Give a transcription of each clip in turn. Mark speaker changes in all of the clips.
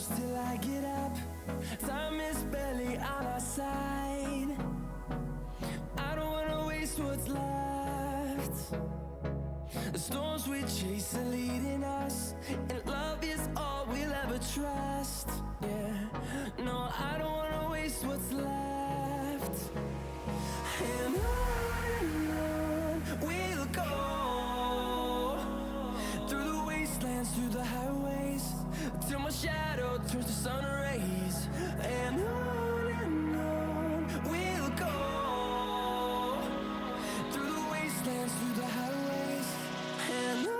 Speaker 1: till I get up. Time is barely on our side. I don't wanna waste what's left. The storms we chase are leading us, and love is all we'll ever trust. Yeah, no, I don't wanna waste what's left. And on we'll go, through the wastelands, through the highways, till my shadow turns to sun rays. And on we'll go, through the wastelands, through the highways, and on we'll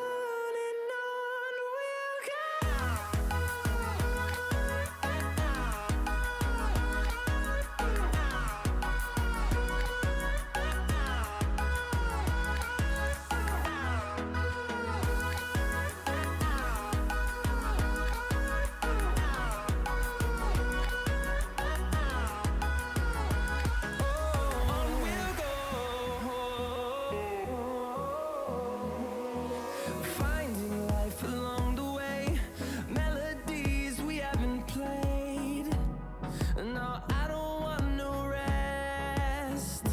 Speaker 1: finding life along the way, melodies we haven't played. No, I don't want no rest.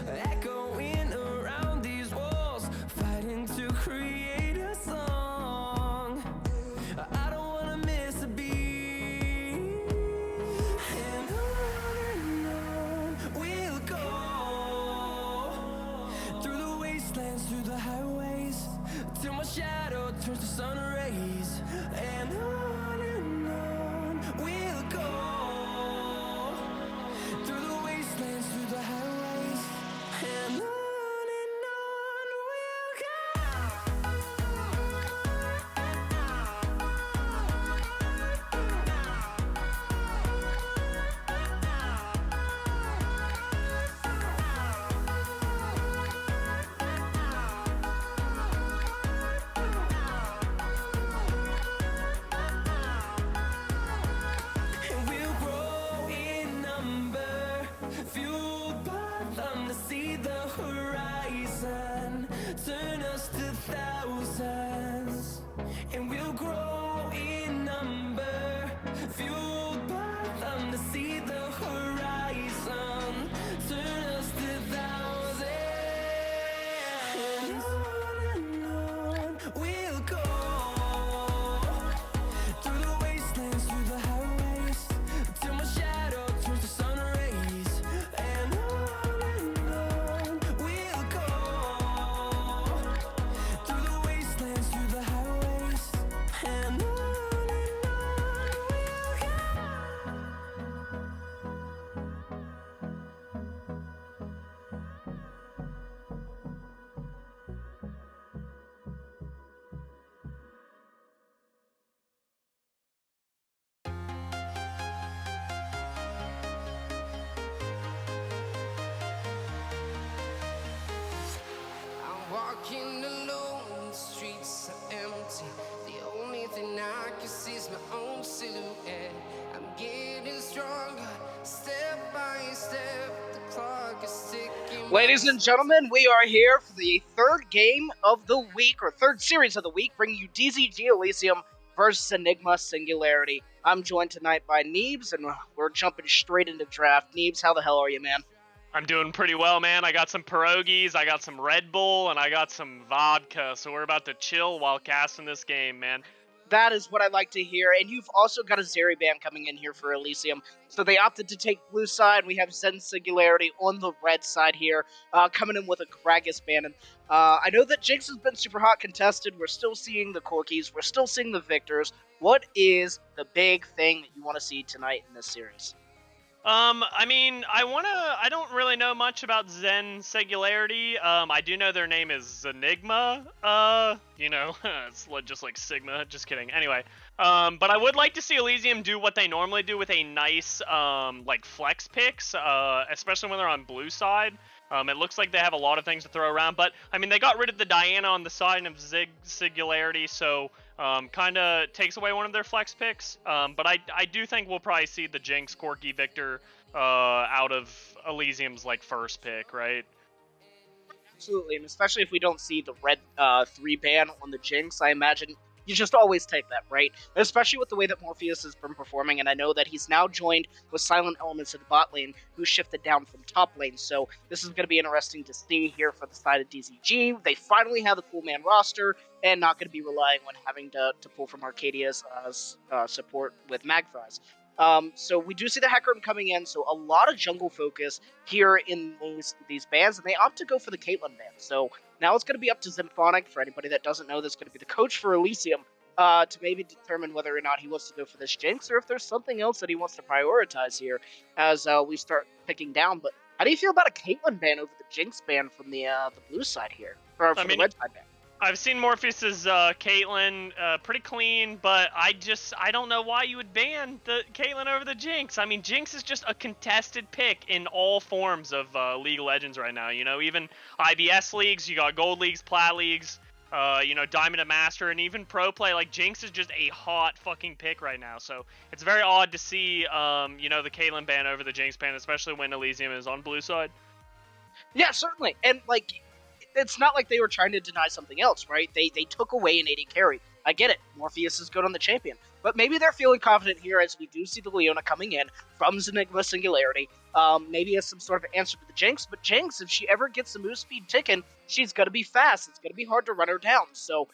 Speaker 1: Echoing around these walls, fighting to create a song. I don't wanna miss a beat. And on we'll go, through the wastelands, through the highways, till my shadow turns to sun rays. And on we'll go, through the wastelands, through the highways, and on we'll go. And we'll grow in number, fueled by them to see the horizon, turn us to thousands. And we'll grow in number, fueled by them to see the horizon, turn us to thousands. And on we'll go, through the wastelands, through the highways, till my shadow turns to sun rays. And on we'll go, through the wastelands, through the highways, and on we'll go.
Speaker 2: I'm walking alone, the streets are empty. The only thing I can see is my own silhouette. I'm getting stronger, step by step. The clock is ticking.
Speaker 3: Ladies and gentlemen, we are here for the third game of the week, or third series of the week, bringing you DZG Elysium versus Enigma Singularity. I'm joined tonight by Neebs, and we're jumping straight into draft. Neebs, how the hell are you, man?
Speaker 4: I'm doing pretty well, man. I got some pierogies, I got some Red Bull, and I got some vodka, so we're about to chill while casting this game, man.
Speaker 3: That is what I like to hear, and you've also got a Zeri-Ban coming in here for Elysium, so they opted to take blue side. We have Zen Singularity on the red side here, coming in with a Gragas Ban. I know that Jinx has been super hot contested. We're still seeing the Corkis, we're still seeing the Victors. What is the big thing that you want to see tonight in this series?
Speaker 4: I mean, I don't really know much about Zen Singularity. I do know their name is Zenigma. It's just like Sigma, just kidding. Anyway, but I would like to see Elysium do what they normally do with a nice, like flex picks, especially when they're on blue side. It looks like they have a lot of things to throw around, but I mean, they got rid of the Diana on the side of Singularity, so kind of takes away one of their flex picks. But I do think we'll probably see the Jinx, Corki, Victor out of Elysium's like first pick, right?
Speaker 3: Absolutely, and especially if we don't see the red 3 ban on the Jinx, I imagine you just always take that, right? Especially with the way that Morpheus has been performing, and I know that he's now joined with Silent Elements in the bot lane, who shifted down from top lane, so this is going to be interesting to see here for the side of DZG. They finally have the full man roster, and not going to be relying on having to pull from Arcadia's support with Magfries. So we do see the Hecarim coming in, so a lot of jungle focus here in these bans, and they opt to go for the Caitlyn ban. So now it's going to be up to Zymphonic, for anybody that doesn't know, that's going to be the coach for Elysium, to maybe determine whether or not he wants to go for this Jinx, or if there's something else that he wants to prioritize here as we start picking down. But how do you feel about a Caitlyn ban over the Jinx ban from the blue side here, or from the red side ban?
Speaker 4: I've seen Morpheus's Caitlyn pretty clean, but I don't know why you would ban the Caitlyn over the Jinx. I mean, Jinx is just a contested pick in all forms of League of Legends right now. You know, even IBS leagues, you got Gold leagues, Plat leagues, you know, Diamond and Master, and even Pro Play. Like, Jinx is just a hot fucking pick right now. So it's very odd to see, you know, the Caitlyn ban over the Jinx ban, especially when Elysium is on blue side.
Speaker 3: Yeah, certainly. And, like, it's not like they were trying to deny something else, right? They took away an AD carry. I get it. Morpheus is good on the champion. But maybe they're feeling confident here as we do see the Leona coming in from Zenigma Singularity. Maybe as some sort of answer to the Jinx. But Jinx, if she ever gets the move speed ticking, she's going to be fast. It's going to be hard to run her down. So,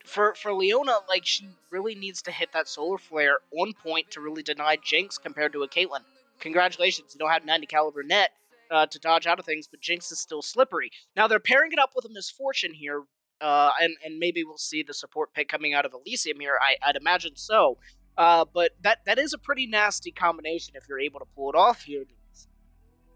Speaker 3: for Leona, like, she really needs to hit that Solar Flare on point to really deny Jinx compared to a Caitlyn. Congratulations, you don't have 90 caliber net to dodge out of things, but Jinx is still slippery. Now they're pairing it up with a Misfortune here, and maybe we'll see the support pick coming out of Elysium here. I'd imagine so. But that is a pretty nasty combination if you're able to pull it off here.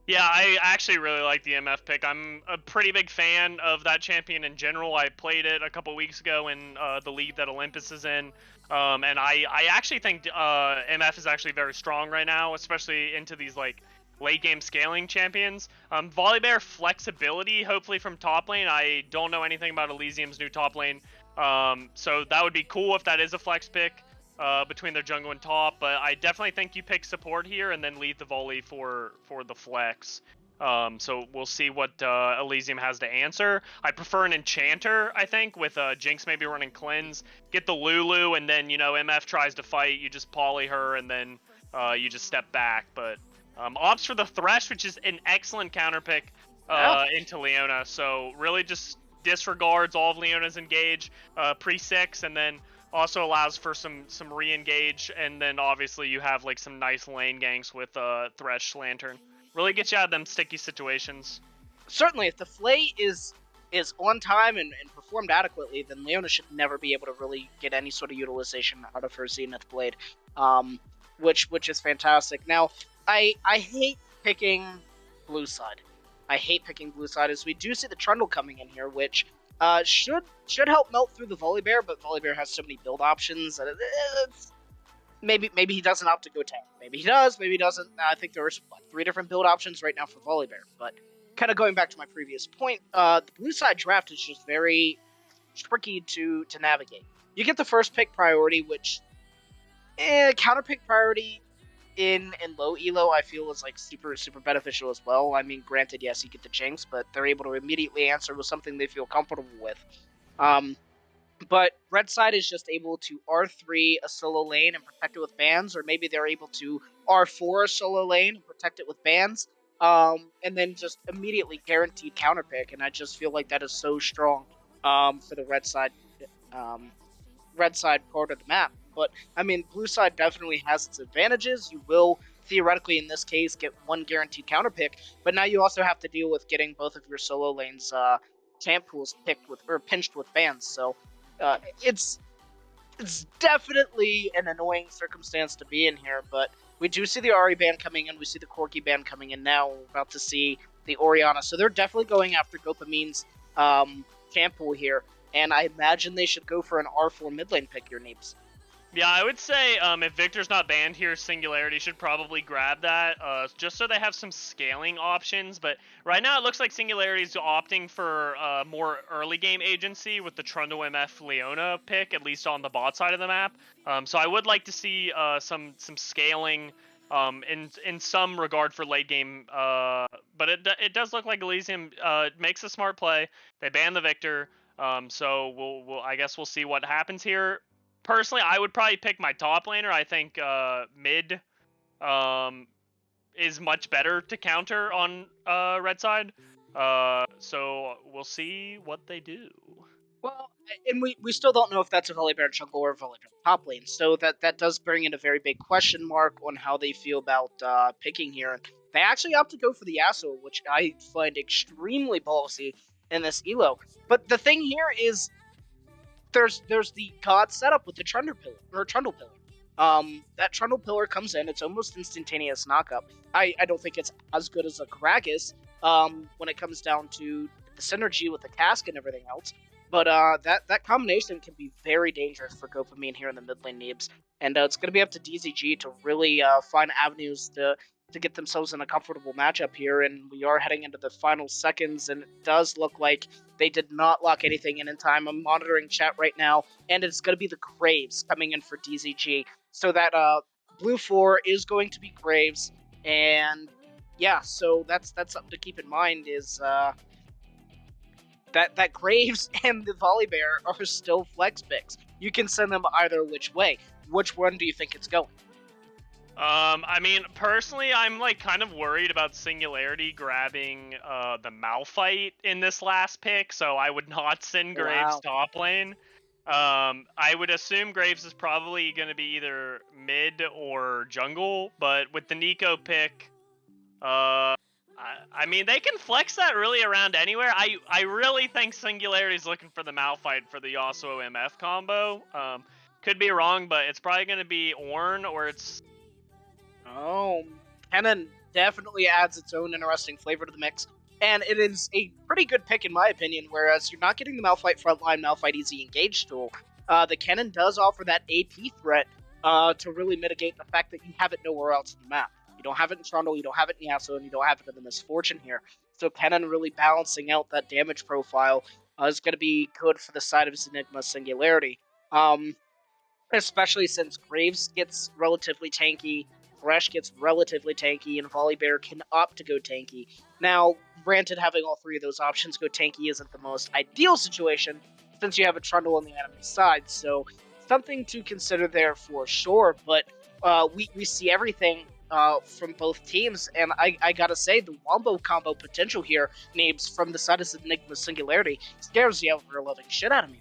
Speaker 4: Yeah, I actually really like the MF pick. I'm a pretty big fan of that champion in general. I played it a couple weeks ago in the league that Olympus is in. And I actually think MF is actually very strong right now, especially into these like late game scaling champions. Volibear flexibility, hopefully from top lane. I don't know anything about Elysium's new top lane. So that would be cool if that is a flex pick between their jungle and top, but I definitely think you pick support here and then leave the volley for the flex. So we'll see what Elysium has to answer. I prefer an Enchanter, I think, with Jinx maybe running Cleanse. Get the Lulu, and then, you know, MF tries to fight, you just poly her, and then you just step back. But opts for the Thresh, which is an excellent counter pick into Leona. So really just disregards all of Leona's engage pre-6, and then also allows for some re-engage, and then obviously you have like some nice lane ganks with Thresh Lantern. Really gets you out of them sticky situations.
Speaker 3: Certainly, if the Flay is on time and performed adequately, then Leona should never be able to really get any sort of utilization out of her Zenith Blade, which is fantastic. Now, I hate picking blue side. I hate picking blue side as we do see the Trundle coming in here, which should help melt through the Volibear, but Volibear has so many build options that maybe he doesn't opt to go tank. Maybe he does, maybe he doesn't. I think there's 3 different build options right now for Volibear. But kind of going back to my previous point, the blue side draft is just very tricky to navigate. You get the first pick priority, which counter pick priority in low elo I feel is like super beneficial as well. I mean, granted, yes, you get the Jinx, but they're able to immediately answer with something they feel comfortable with. But red side is just able to R3 a solo lane and protect it with bans, or maybe they're able to R4 a solo lane and protect it with bans, and then just immediately guaranteed counter pick. And I just feel like that is so strong for the red side part of the map. But, I mean, blue side definitely has its advantages. You will, theoretically, in this case, get 1 guaranteed counter pick, but now you also have to deal with getting both of your solo lanes champ pools pinched with bans. So it's definitely an annoying circumstance to be in here, but we do see the Ahri ban coming in. We see the Corki ban coming in now. We're about to see the Orianna. So they're definitely going after Dopamine's champ pool here, and I imagine they should go for an R4 mid lane pick, your Neeps.
Speaker 4: Yeah, I would say if Victor's not banned here, Singularity should probably grab that, just so they have some scaling options. But right now it looks like Singularity's opting for more early game agency with the Trundle MF Leona pick, at least on the bot side of the map. So I would like to see some scaling in some regard for late game. But it does look like Elysium makes a smart play. They ban the Victor. So I guess we'll see what happens here. Personally, I would probably pick my top laner. I think mid is much better to counter on red side. So we'll see what they do.
Speaker 3: Well, and we still don't know if that's a Volibear jungle or a Volibear top lane, so that does bring in a very big question mark on how they feel about picking here. They actually opt to go for the Yasuo, which I find extremely ballsy in this elo. But the thing here is there's the God setup with the Trundle Pillar. That Trundle Pillar comes in, it's almost instantaneous knockup. I don't think it's as good as a Gragas when it comes down to the synergy with the cask and everything else. But that combination can be very dangerous for Gopamine here in the mid lane Neebs. And it's going to be up to DZG to really find avenues to get themselves in a comfortable matchup here. And we are heading into the final seconds, and it does look like they did not lock anything in time. I'm monitoring chat right now, and it's going to be the Graves coming in for DZG. So that blue 4 is going to be Graves. And yeah, so that's something to keep in mind is that Graves and the Volibear are still flex picks. You can send them either which way. Which one do you think it's going?
Speaker 4: I mean, personally, I'm like kind of worried about Singularity grabbing the Malphite in this last pick, so I would not send Graves top lane. I would assume Graves is probably going to be either mid or jungle, but with the Nico pick, I mean, they can flex that really around anywhere. I really think Singularity's looking for the Malphite for the Yasuo MF combo. Could be wrong, but it's probably going to be Ornn, or it's...
Speaker 3: Oh, Kennen definitely adds its own interesting flavor to the mix. And it is a pretty good pick in my opinion, whereas you're not getting the Malphite frontline, Malphite easy engage tool. The Kennen does offer that AP threat to really mitigate the fact that you have it nowhere else in the map. You don't have it in Trundle, you don't have it in Yasuo, and you don't have it in the Misfortune here. So Kennen really balancing out that damage profile is going to be good for the side of Zenigma Singularity. Especially since Graves gets relatively tanky, Thresh gets relatively tanky, and Volibear can opt to go tanky. Now, granted, having all three of those options go tanky isn't the most ideal situation, since you have a Trundle on the enemy side, so something to consider there for sure, but we see everything from both teams, and I gotta say, the Wombo combo potential here, Neebs, from the side of Enigma Singularity, scares the ever-loving shit out of me.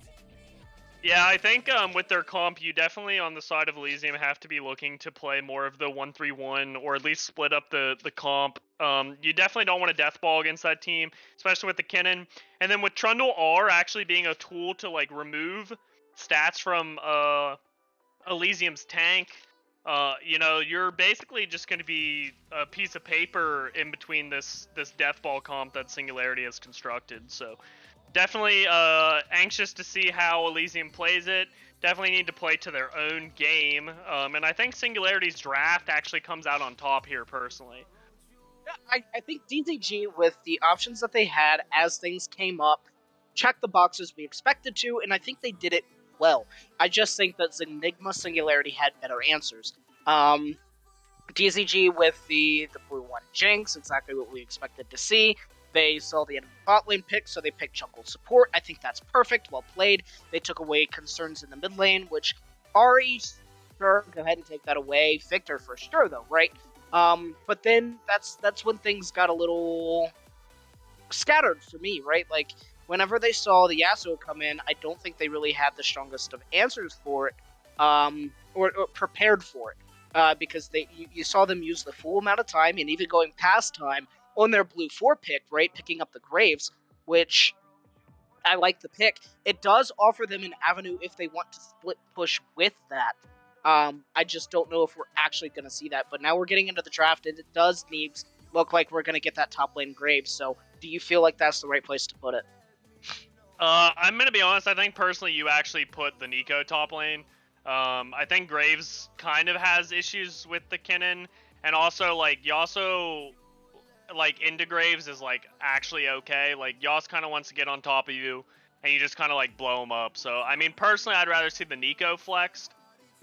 Speaker 4: Yeah, I think with their comp, you definitely, on the side of Elysium, have to be looking to play more of the 1-3-1, or at least split up the comp. You definitely don't want a death ball against that team, especially with the Kennen. And then with Trundle R actually being a tool to like remove stats from Elysium's tank, you know, you're basically just going to be a piece of paper in between this death ball comp that Singularity has constructed, so... Definitely anxious to see how Elysium plays it. Definitely need to play to their own game. And I think Singularity's draft actually comes out on top here, personally.
Speaker 3: Yeah, I think DZG, with the options that they had as things came up, checked the boxes we expected to, and I think they did it well. I just think that Zenigma Singularity had better answers. DZG with the blue 1 Jinx, exactly what we expected to see. They saw the enemy bot lane pick, so they picked jungle support. I think that's perfect, well played. They took away concerns in the mid lane, which Ari, sure, go ahead and take that away. Victor for sure, though, right? But then that's when things got a little scattered for me, right? Like, whenever they saw the Yasuo come in, I don't think they really had the strongest of answers for it, or prepared for it, because you saw them use the full amount of time, and even going past time, on their blue 4 pick, right, picking up the Graves, which I like the pick. It does offer them an avenue if they want to split push with that. I just don't know if we're actually going to see that. But now we're getting into the draft, and it does look like we're going to get that top lane Graves. So do you feel like that's the right place to put it?
Speaker 4: I'm going to be honest. I think personally you actually put the Nico top lane. I think Graves kind of has issues with the Kennen. And also, like, Yasuo... like into Graves is like actually okay. Like Yas kind of wants to get on top of you, and you just kind of like blow him up. So I mean, personally, I'd rather see the Nico flexed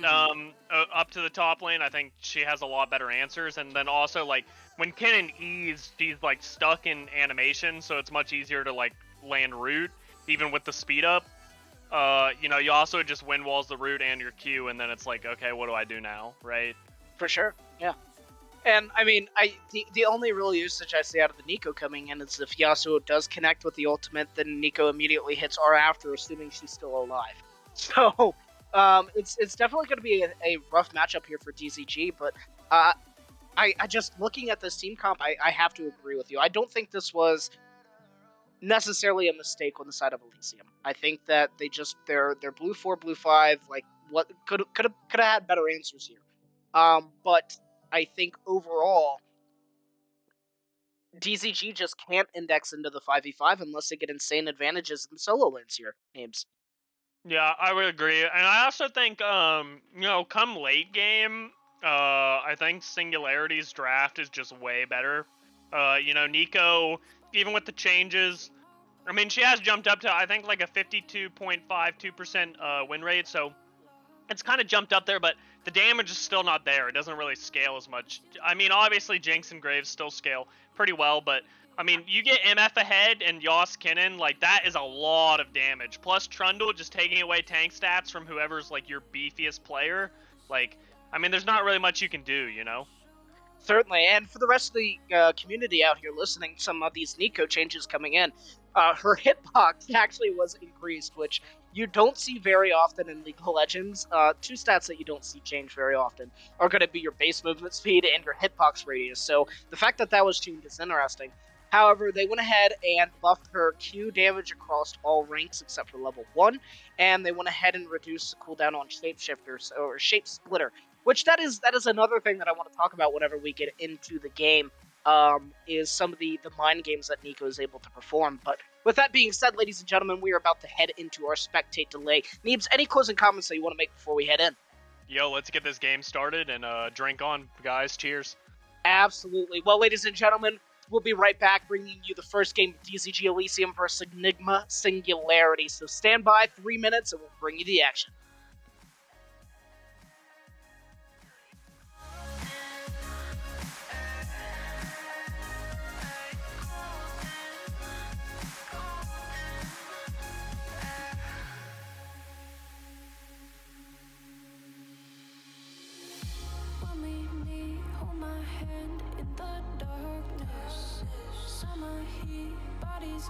Speaker 4: up to the top lane. I think she has a lot better answers, and then also like when Kennen E's, she's like stuck in animation, so it's much easier to like land root. even with the speed up. You also just wind walls the root and your Q, and then it's like, okay, what do I do now, right?
Speaker 3: For sure, yeah. And I mean, the only real usage I see out of the Nico coming in is if Yasuo does connect with the ultimate, then Nico immediately hits R after, assuming she's still alive. So, it's definitely going to be a rough matchup here for DZG. But I just looking at this team comp, I have to agree with you. I don't think this was necessarily a mistake on the side of Elysium. I think that they're blue 4, blue 5, like what could have had better answers here. But I think overall, DZG just can't index into the 5v5 unless they get insane advantages in the solo lanes here, Ames.
Speaker 4: Yeah, I would agree. And I also think, come late game, I think Singularity's draft is just way better. Nico, even with the changes, I mean, she has jumped up to, I think, like a 52.52% win rate, so it's kind of jumped up there, but the damage is still not there. It doesn't really scale as much. I mean, obviously, Jinx and Graves still scale pretty well, but I mean, you get MF ahead and Yoss Kinnan, like, that is a lot of damage. Plus, Trundle just taking away tank stats from whoever's, like, your beefiest player. Like, I mean, there's not really much you can do, you know?
Speaker 3: Certainly, and for the rest of the community out here listening, some of these Nico changes coming in, her hitbox actually was increased, which you don't see very often in League of Legends. Two stats that you don't see change very often are going to be your base movement speed and your hitbox radius, so the fact that that was changed is interesting. However, they went ahead and buffed her Q damage across all ranks except for level 1, and they went ahead and reduced the cooldown on Shapeshifters, or Shape Splitter, which that is another thing that I want to talk about whenever we get into the game, is some of the mind games that Nico is able to perform. But with that being said, ladies and gentlemen, we are about to head into our spectate delay. Neebs, any closing comments that you want to make before we head in?
Speaker 4: Yo, let's get this game started and drink on, guys. Cheers.
Speaker 3: Absolutely. Well, ladies and gentlemen, we'll be right back bringing you the first game of DZG Elysium versus Zenigma Singularity. So stand by, 3 minutes, and we'll bring you the action.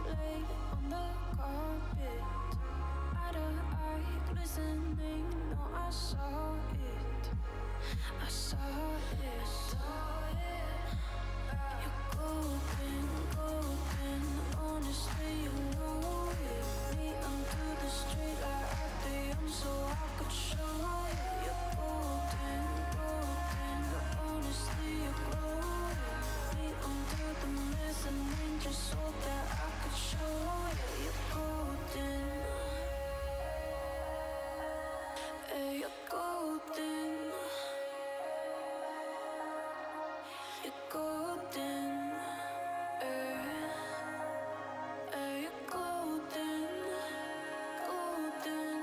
Speaker 1: Lay on the carpet, eye to eye, glistening. No, I saw it. I saw it. You're golden, golden. Honestly, you know it. Me onto the street like at the young, so I could show it. You're golden, golden. Honestly, you glow it. Me under the mezzanine, just so that I could show you you're golden. Hey, you're golden. You're golden. Hey, you're golden. Golden.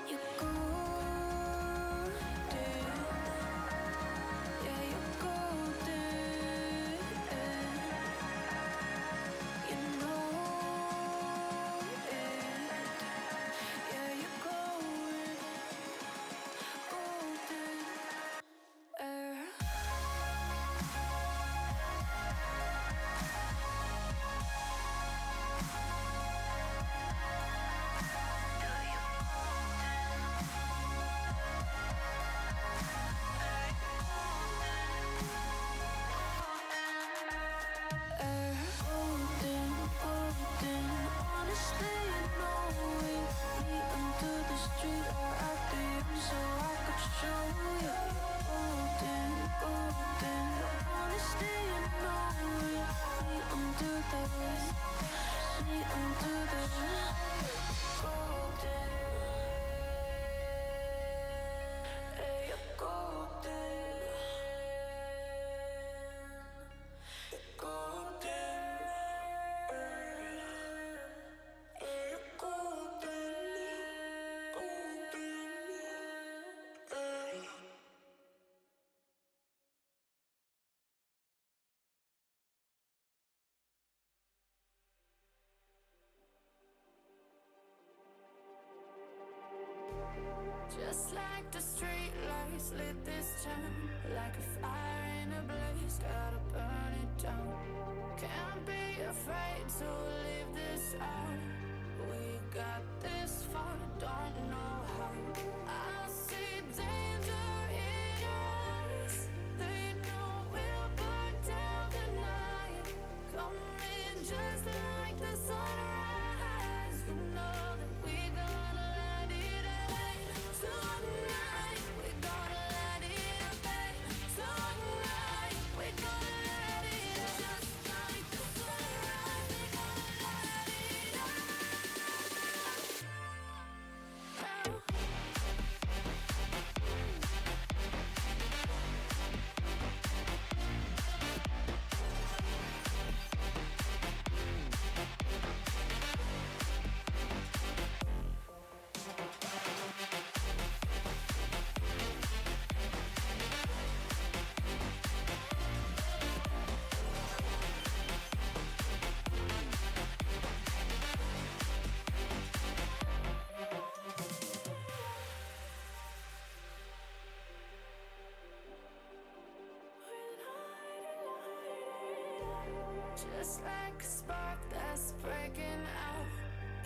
Speaker 1: You're golden. Yeah, you're golden. You know it. Yeah, you're glowing. Golden. Golden, golden. Honestly, you know it. Me under the street or at the end, so I could show you. Golden, golden. Honestly, you know it. Me under the me under the golden. Hey, you're golden. Just like the street lights lit this town, like a fire in a blaze, gotta burn it down. Can't be afraid to leave this out. We got this far, don't know how. I see danger in your eyes. They know we'll burn down the night. Coming just like the sunrise. You know that we gonna let it rain. Tonight we gonna let it rain. Tonight we gonna let it rain. Just like the sunrise, we gonna let it rain. Just like a spark that's breaking out.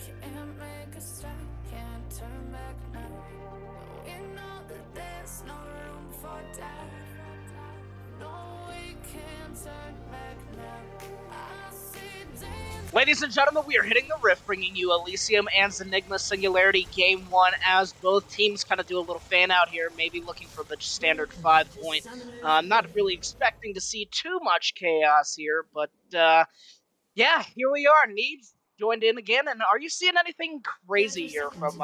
Speaker 1: Can't make a stop, can't turn back now. We know that there's no room for doubt. No, we can't turn back now. I see danger.
Speaker 3: Ladies and gentlemen, we are hitting the rift, bringing you Elysium and Zenigma Singularity Game 1 as both teams kind of do a little fan out here, maybe looking for the standard 5-point. I'm not really expecting to see too much chaos here, but yeah, here we are. Neebs joined in again, and are you seeing anything crazy here from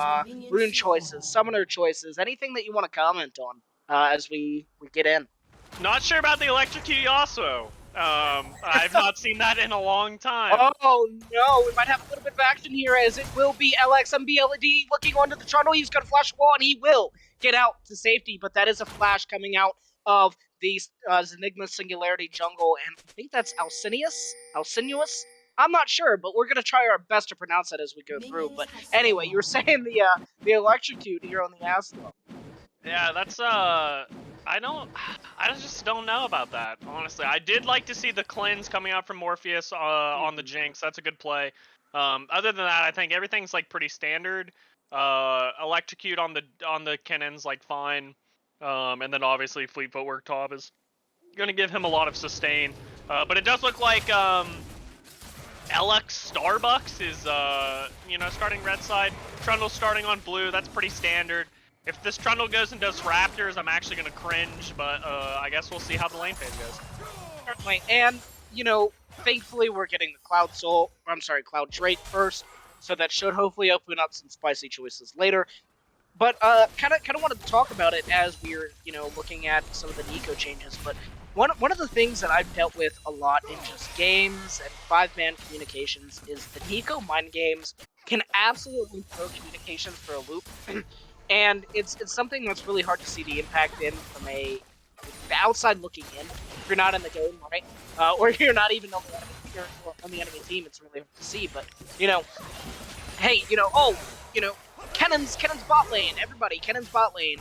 Speaker 3: rune choices, summoner choices, anything that you want to comment on as we get in?
Speaker 4: Not sure about the electrocute Yasuo. I've not seen that in a long time.
Speaker 3: Oh no, we might have a little bit of action here as it will be LXMBLD looking onto the tunnel. He's going to flash a wall and he will get out to safety, but that is a flash coming out of the Zenigma Singularity jungle, and I think that's Alcinius? I'm not sure, but we're going to try our best to pronounce that as we go through. But anyway, you were saying the electrocute here on the Aslo.
Speaker 4: Yeah, that's I just don't know about that, honestly. I did like to see the cleanse coming out from Morpheus on the Jinx. That's a good play. Other than that, I think everything's like pretty standard. Electrocute on the cannons like fine. And then obviously Fleet Footwork top is gonna give him a lot of sustain. But it does look like LX Starbucks is starting red side. Trundle starting on blue. That's pretty standard. If this Trundle goes and does Raptors, I'm actually going to cringe, but I guess we'll see how the lane phase goes.
Speaker 3: Certainly, and, thankfully we're getting the Cloud Drake first, so that should hopefully open up some spicy choices later. But kind of wanted to talk about it as we're, looking at some of the Nico changes, but one of the things that I've dealt with a lot in just games and 5-man communications is the Nico mind games can absolutely throw communications for a loop. And it's something that's really hard to see the impact in from the outside looking in. If you're not in the game, right? Or you're not even on the enemy team, it's really hard to see. But, hey, Kennan's bot lane, everybody, Kennan's bot lane.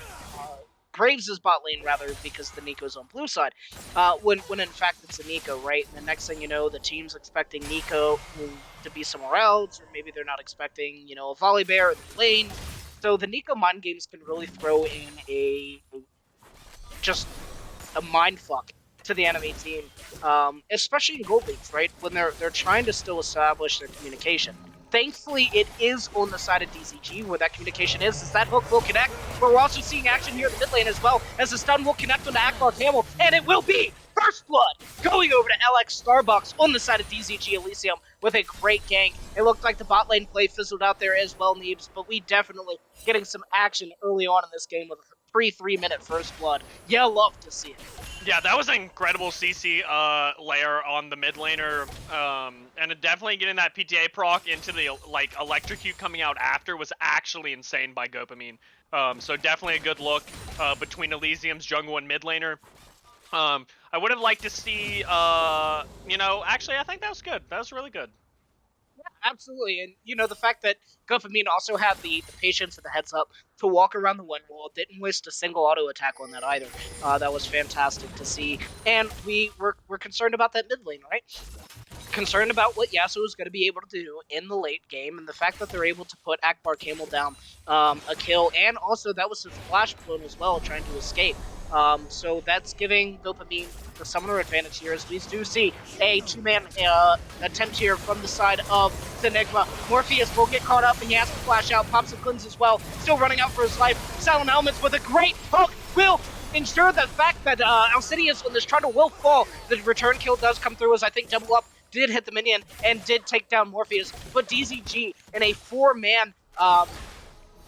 Speaker 3: Graves' bot lane, rather, because the Nico's on blue side. When in fact it's a Nico, right? And the next thing you know, the team's expecting Nico to be somewhere else, or maybe they're not expecting, a volley bear in the lane. So the Nico mind games can really throw in just a mindfuck to the enemy team, especially in gold leagues, right? When they're trying to still establish their communication. Thankfully, it is on the side of DZG where that communication is, as that hook will connect. But we're also seeing action here in the mid lane as well, as the stun will connect on the Akbar Camel, and it will be First Blood going over to LX Starbucks on the side of DZG Elysium with a great gank. It looked like the bot lane play fizzled out there as well, Neebs, but we definitely getting some action early on in this game with a 3-3-minute First Blood. Yeah, love to see it.
Speaker 4: Yeah, that was an incredible CC layer on the mid laner, and definitely getting that PTA proc into the electrocute coming out after was actually insane by Gopamine. So definitely a good look between Elysium's jungle and mid laner. I would have liked to see, actually I think that was good. That was really good.
Speaker 3: Absolutely, and the fact that Gopamine also had the patience and the heads up to walk around the one wall, didn't waste a single auto attack on that either. That was fantastic to see, and we're concerned about that mid lane, right? Concerned about what Yasuo is going to be able to do in the late game, and the fact that they're able to put Akbar Camel down a kill, and also that was his flash blown as well, trying to escape. So that's giving Dopamine the summoner advantage here, as we do see a two-man attempt here from the side of Zenigma. Morpheus will get caught up, and he has to flash out. Pops and cleanse as well, still running out for his life. Silent Elements with a great hook will ensure the fact that Alcidius on this Trundle will fall. The return kill does come through, as I think Double Up did hit the minion and did take down Morpheus. But DZG in a 4-man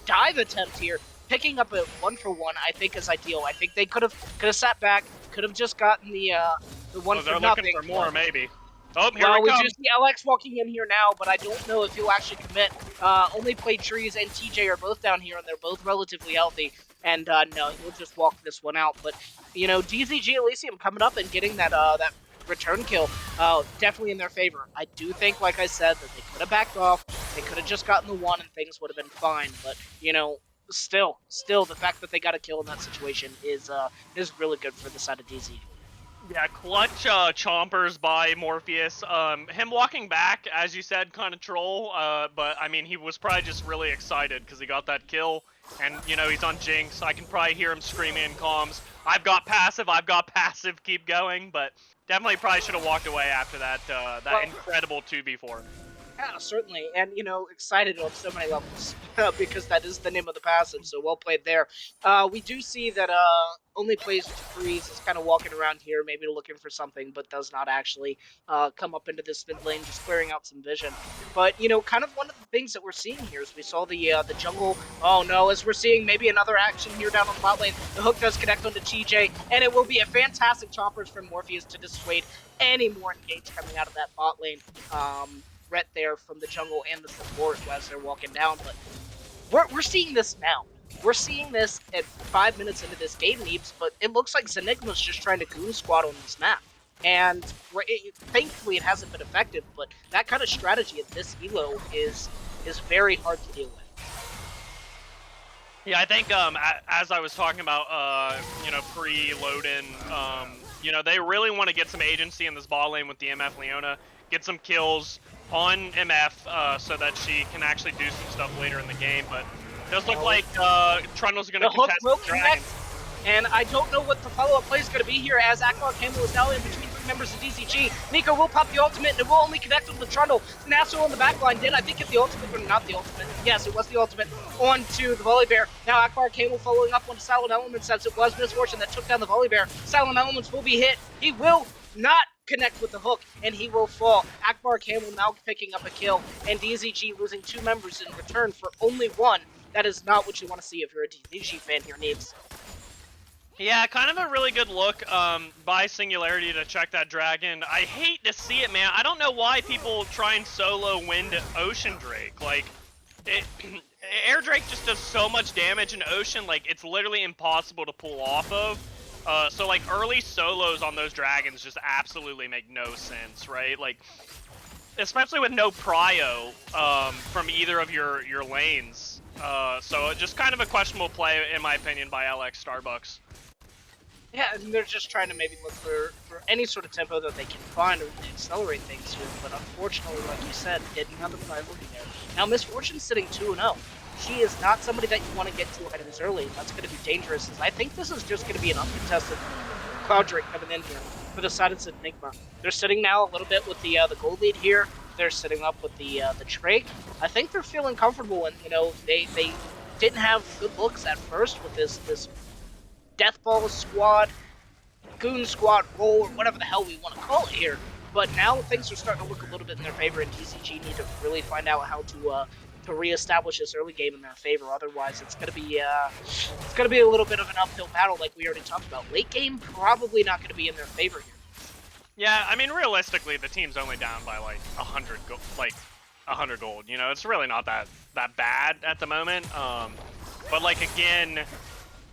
Speaker 3: dive attempt here, picking up a 1-for-1, I think is ideal. I think they could have sat back, could have just gotten the one for
Speaker 4: they're
Speaker 3: nothing.
Speaker 4: looking for more, maybe. Oh, here
Speaker 3: Well,
Speaker 4: we
Speaker 3: we
Speaker 4: come.
Speaker 3: do see LX walking in here now, but I don't know if he'll actually commit. Only Played Trees and TJ are both down here, and they're both relatively healthy. And no, he'll just walk this one out. But DZG Elysium coming up and getting that return kill, definitely in their favor. I do think, like I said, that they could have backed off. They could have just gotten the one, and things would have been fine. But still, the fact that they got a kill in that situation is really good for the side of DZG.
Speaker 4: Yeah, clutch chompers by Morpheus. Him walking back, as you said, kind of troll, but I mean, he was probably just really excited because he got that kill, and he's on Jinx. I can probably hear him screaming in comms, I've got passive, keep going, but definitely probably should have walked away after that incredible 2v4.
Speaker 3: Yeah, certainly, and excited on so many levels because that is the name of the passive. So well played there. We do see that only plays Freeze is kind of walking around here, maybe looking for something, but does not actually come up into this mid lane, just clearing out some vision. But kind of one of the things that we're seeing here is we saw the jungle. Oh no, as we're seeing maybe another action here down on the bot lane. The hook does connect onto TJ, and it will be a fantastic choppers from Morpheus to dissuade any more engage coming out of that bot lane. Threat there from the jungle and the support as they're walking down, but we're seeing this now. We're seeing this at 5 minutes into this game, Neebs, but it looks like Zenigma's just trying to goon squad on this map. And thankfully it hasn't been effective, but that kind of strategy at this elo is very hard to deal with.
Speaker 4: Yeah, I think as I was talking about, pre-load-in, they really want to get some agency in this ball lane with the MF Leona, get some kills on MF so that she can actually do some stuff later in the game, but it does look like Trundle's going to contest the dragon.
Speaker 3: And I don't know what the follow-up play is going to be here, as Akbar Camel is now in between 3 members of DZG. Nico will pop the ultimate, and it will only connect with the Trundle. Nasso on the backline did, I think, get the ultimate, or not the ultimate. Yes, it was the ultimate, onto the Volley Bear. Now Akbar Camel following up on the Silent Elements, as it was Misfortune that took down the Volley Bear. Silent Elements will be hit. He will not connect with the hook, and he will fall. Akbar Camel now picking up a kill, and DZG losing 2 members in return for only 1. That is not what you want to see if you're a DZG fan here, Neebs.
Speaker 4: Yeah, kind of a really good look by Singularity to check that dragon. I hate to see it, man. I don't know why people try and solo Wind Ocean Drake. Like, Air Drake just does so much damage in Ocean, like, it's literally impossible to pull off of. So, like, early solos on those dragons just absolutely make no sense, right? Like, especially with no prio from either of your lanes. So, just kind of a questionable play, in my opinion, by LX Starbucks.
Speaker 3: Yeah, and they're just trying to maybe look for any sort of tempo that they can find to accelerate things here, but unfortunately, like you said, getting another fight looking there. Now, Misfortune's sitting 2-0. She is not somebody that you want to get 2 items early, and that's going to be dangerous, as I think this is just going to be an uncontested Cloud Drake coming in here for the side of Zenigma. They're sitting now a little bit with the gold lead here. They're sitting up with the Drake. I think they're feeling comfortable, and, they didn't have good looks at first with this Deathball squad, Goon squad roll, or whatever the hell we want to call it here. But now things are starting to look a little bit in their favor, and DZG need to really find out how to reestablish this early game in their favor. Otherwise, it's gonna be a little bit of an uphill battle, like we already talked about. Late game probably not gonna be in their favor here.
Speaker 4: Yeah, I mean, realistically, the team's only down by like 100 gold. It's really not that bad at the moment. But like again.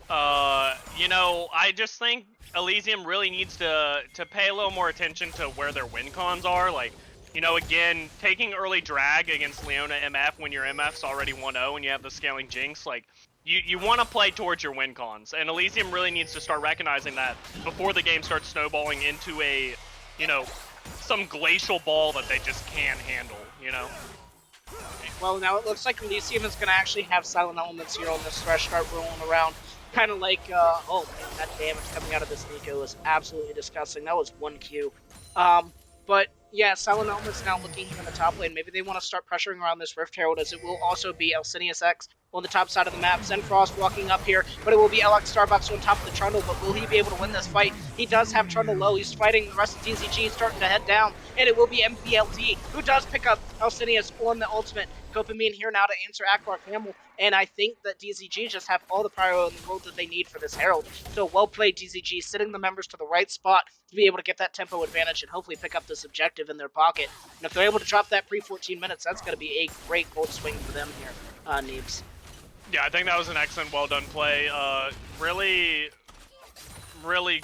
Speaker 4: I just think Elysium really needs to pay a little more attention to where their win cons are. Like, You know, again, taking early drag against Leona MF when your MF's already 1-0 and you have the scaling Jinx, like, you want to play towards your win cons. And Elysium really needs to start recognizing that before the game starts snowballing into a, you know, some glacial ball that they just can't handle, you know?
Speaker 3: Well, now it looks like Elysium is going to actually have silent elements here on this thresh start rolling around. Kind of like, oh man, that damage coming out of this Nico is absolutely disgusting. That was 1Q. But yeah, Silent Elements now looking here in the top lane. Maybe they want to start pressuring around this Rift Herald, as it will also be Alcinius X on the top side of the map. Zenfrost walking up here, but it will be LX Starbucks on top of the Trundle. But will he be able to win this fight? He does have Trundle low. He's fighting the rest of DZG, starting to head down, and it will be MBLD who does pick up Alcinius on the ultimate. Dopamine here now to answer Akbar Camel, and I think that DZG just have all the power in the world that they need for this Herald. So well played, DZG, sitting the members to the right spot to be able to get that tempo advantage and hopefully pick up this objective in their pocket. And if they're able to drop that pre-14 minutes, that's going to be a great gold swing for them here, Neebs.
Speaker 4: Yeah, I think that was an excellent, well-done play. Really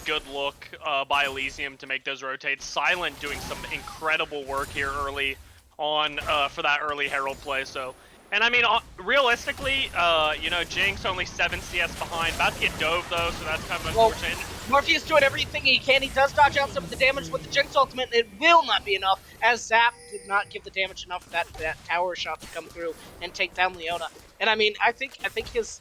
Speaker 4: good look by Elysium to make those rotates. Silent doing some incredible work here early on for that early Herald play. So, and I mean, realistically, you know, Jinx only 7 CS behind. About to get dove though, so that's kind of unfortunate.
Speaker 3: Well, Morpheus doing everything he can. He does dodge out some of the damage with the Jinx ultimate, and it will not be enough, as Zap did not give the damage enough for that tower shot to come through and take down Leona. And I mean, I think his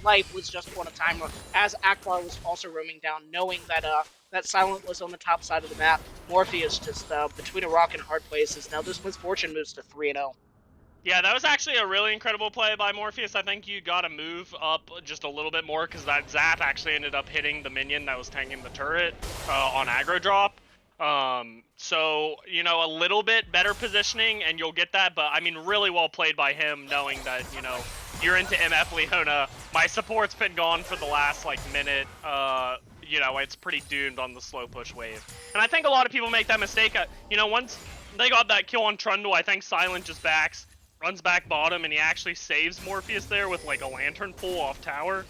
Speaker 3: life was just on a timer, as Akbar was also roaming down, knowing that that Silent was on the top side of the map. Morpheus just between a rock and a hard places. Now this Misfortune moves to 3-0.
Speaker 4: Yeah, that was actually a really incredible play by Morpheus. I think you got to move up just a little bit more, because that Zap actually ended up hitting the minion that was tanking the turret on aggro drop. So, you know, a little bit better positioning and you'll get that, but I mean, really well played by him, knowing that, you know, you're into MF Leona. My support's been gone for the last, like, minute. You know, it's pretty doomed on the slow push wave. And I think a lot of people make that mistake. You know, once they got that kill on Trundle, I think Silent just runs back bottom, and he actually saves Morpheus there with, like, a lantern pull off tower.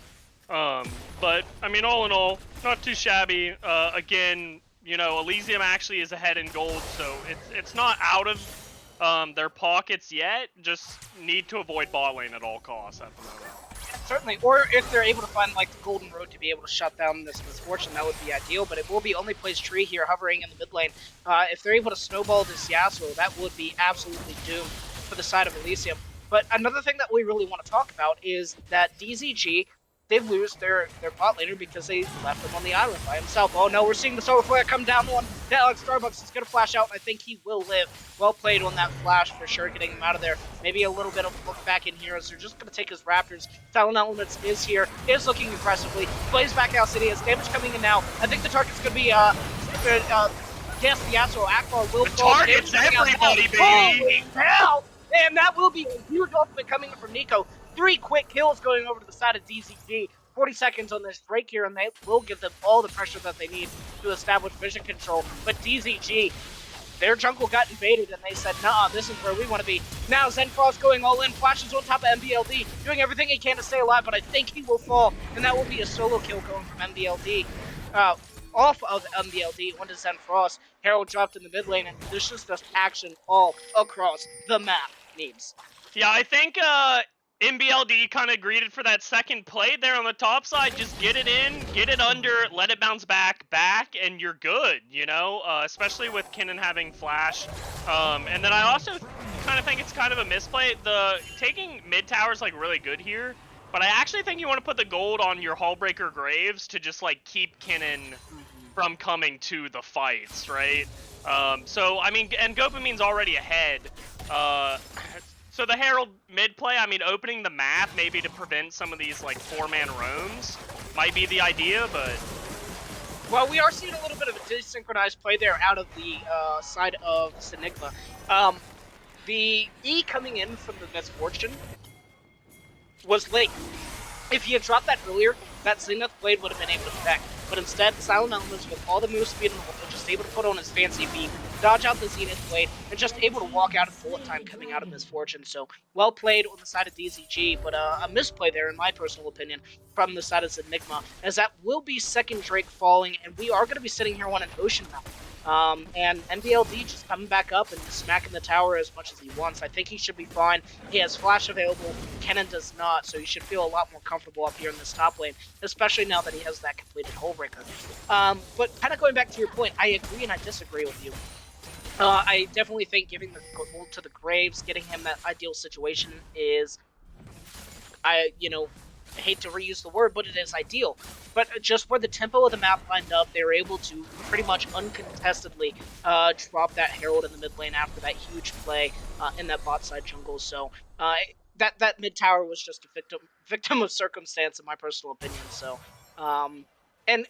Speaker 4: But, I mean, all in all, not too shabby. Again, you know, Elysium actually is ahead in gold, so it's not out of their pockets yet. Just need to avoid bot lane at all costs at the moment.
Speaker 3: Yeah, certainly, or if they're able to find like the golden road to be able to shut down this Misfortune, that would be ideal. But it will be only place Tree here hovering in the mid lane. If they're able to snowball this Yasuo, that would be absolutely doomed for the side of Elysium. But another thing that we really want to talk about is that DZG, they lose their bot laner because they left him on the island by himself. Oh no, we're seeing the solar flare come down on Alex Starbucks. Is going to flash out, and I think he will live. Well played on that flash for sure, getting him out of there. Maybe a little bit of a look back in here as they're just going to take his Raptors. Silent Elements is here, is looking impressively. Plays back out City, has damage coming in now. I think the target's going to be, yes, the Yasuo. Akbar will fall.
Speaker 4: Target's everybody, baby!
Speaker 3: Holy hell! And that will be a huge ultimate coming in from Nico. 3 quick kills going over to the side of DZG. 40 seconds on this break here, and they will give them all the pressure that they need to establish vision control. But DZG, their jungle got invaded, and they said, nah, this is where we want to be. Now Zenfrost going all in, flashes on top of MBLD, doing everything he can to stay alive, but I think he will fall, and that will be a solo kill going from MBLD. Off of MBLD onto Zenfrost. Herald dropped in the mid lane, and this is just action all across the map. Neebs.
Speaker 4: Yeah, I think MBLD kind of greeted for that second play there on the top side. Just get it in, get it under, let it bounce back, and you're good, you know? Especially with Kinnan having flash. And then I also kind of think it's kind of a misplay. Taking mid tower is like really good here, but I actually think you want to put the gold on your Hullbreaker Graves to just like keep Kinnan from coming to the fights, right? So, I mean, and Dopamine's already ahead. So the Herald mid play, I mean, opening the map maybe to prevent some of these like 4-man roams might be the idea, but...
Speaker 3: Well, we are seeing a little bit of a desynchronized play there out of the side of Zenigma. The E coming in from the Misfortune was late. If he had dropped that earlier, that Zenith blade would have been able to connect. But instead, Silent Elements, with all the move speed and the just able to put on his fancy beat, dodge out the Zenith blade, and just able to walk out of bullet time coming out of Misfortune. So, well played on the side of DZG, but a misplay there, in my personal opinion, from the side of Zenigma, as that will be second Drake falling, and we are going to be sitting here on an Ocean map. And NBLD just coming back up and smacking the tower as much as he wants. I think he should be fine. He has flash available. Kennen does not, so he should feel a lot more comfortable up here in this top lane, especially now that he has that completed Hullbreaker. But kind of going back to your point, I agree and I disagree with you. I definitely think giving the gold to the Graves, getting him that ideal situation is, I hate to reuse the word, but it is ideal. But just where the tempo of the map lined up, they were able to pretty much uncontestedly drop that Herald in the mid lane after that huge play in that bot side jungle. So that mid tower was just a victim of circumstance, in my personal opinion. So. And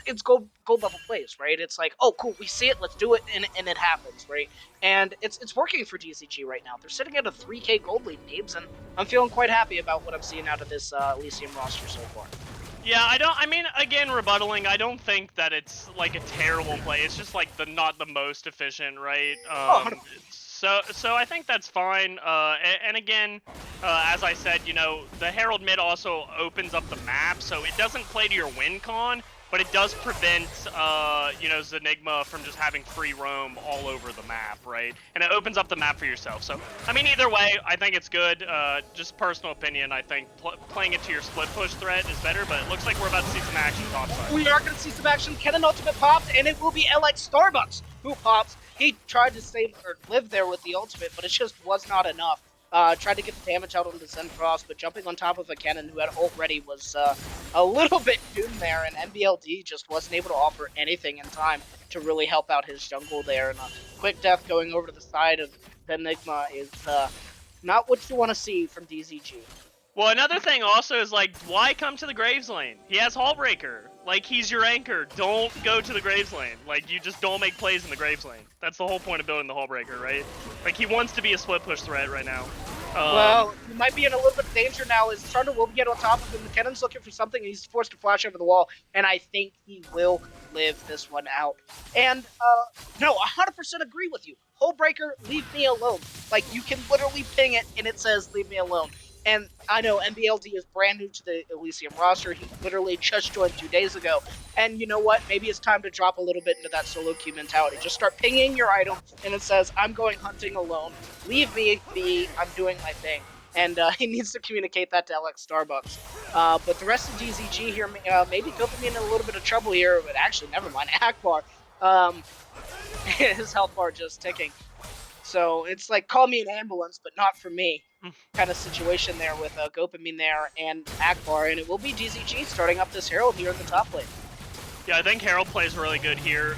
Speaker 3: it's gold level plays, right? It's like, oh cool, we see it, let's do it, and it happens, right? And it's working for DZG right now. They're sitting at a 3K gold lead, Neebs, and I'm feeling quite happy about what I'm seeing out of this Elysium roster so far.
Speaker 4: Yeah, I mean, again, rebuttaling, I don't think that it's like a terrible play. It's just like not the most efficient, right? So I think that's fine. And again, as I said, the Herald mid also opens up the map, so it doesn't play to your win con, but it does prevent, Zenigma from just having free roam all over the map, right? And it opens up the map for yourself. So, I mean, either way, I think it's good. Just personal opinion, I think playing it to your split push threat is better, but it looks like we're about to see some action topside.
Speaker 3: We are going to see some action. Kennen ultimate popped, and it will be LX Starbucks who pops. He tried to save or live there with the ultimate, but it just was not enough. Tried to get the damage out on the Zen Frost, but jumping on top of a Kennen who had already was a little bit doomed there, and NBLD just wasn't able to offer anything in time to really help out his jungle there. And a quick death going over to the side of Zenigma is not what you want to see from DZG.
Speaker 4: Well, another thing also is, like, why come to the Graves lane? He has Hullbreaker. Like, he's your anchor. Don't go to the Graves lane. Like, you just don't make plays in the Graves lane. That's the whole point of building the Hullbreaker, right? Like, he wants to be a split push threat right now.
Speaker 3: Well, he might be in a little bit of danger now. His Charter will get on top of him. Kennen's looking for something, and he's forced to flash over the wall, and I think he will live this one out. And, no, 100% agree with you. Hullbreaker, leave me alone. Like, you can literally ping it, and it says, leave me alone. And I know NBLD is brand new to the Elysium roster. He literally just joined 2 days ago. And you know what? Maybe it's time to drop a little bit into that solo queue mentality. Just start pinging your item, and it says, I'm going hunting alone. Leave me be. I'm doing my thing. And he needs to communicate that to LX Starbucks. But the rest of DZG here, maybe Dopamine in a little bit of trouble here. But actually, never mind. Akbar. His health bar just ticking. So it's like, call me an ambulance, but not for me, kind of situation there with Gopamine there and Akbar, and it will be DZG starting up this Herald here in the top lane.
Speaker 4: Yeah, I think Herald plays really good here.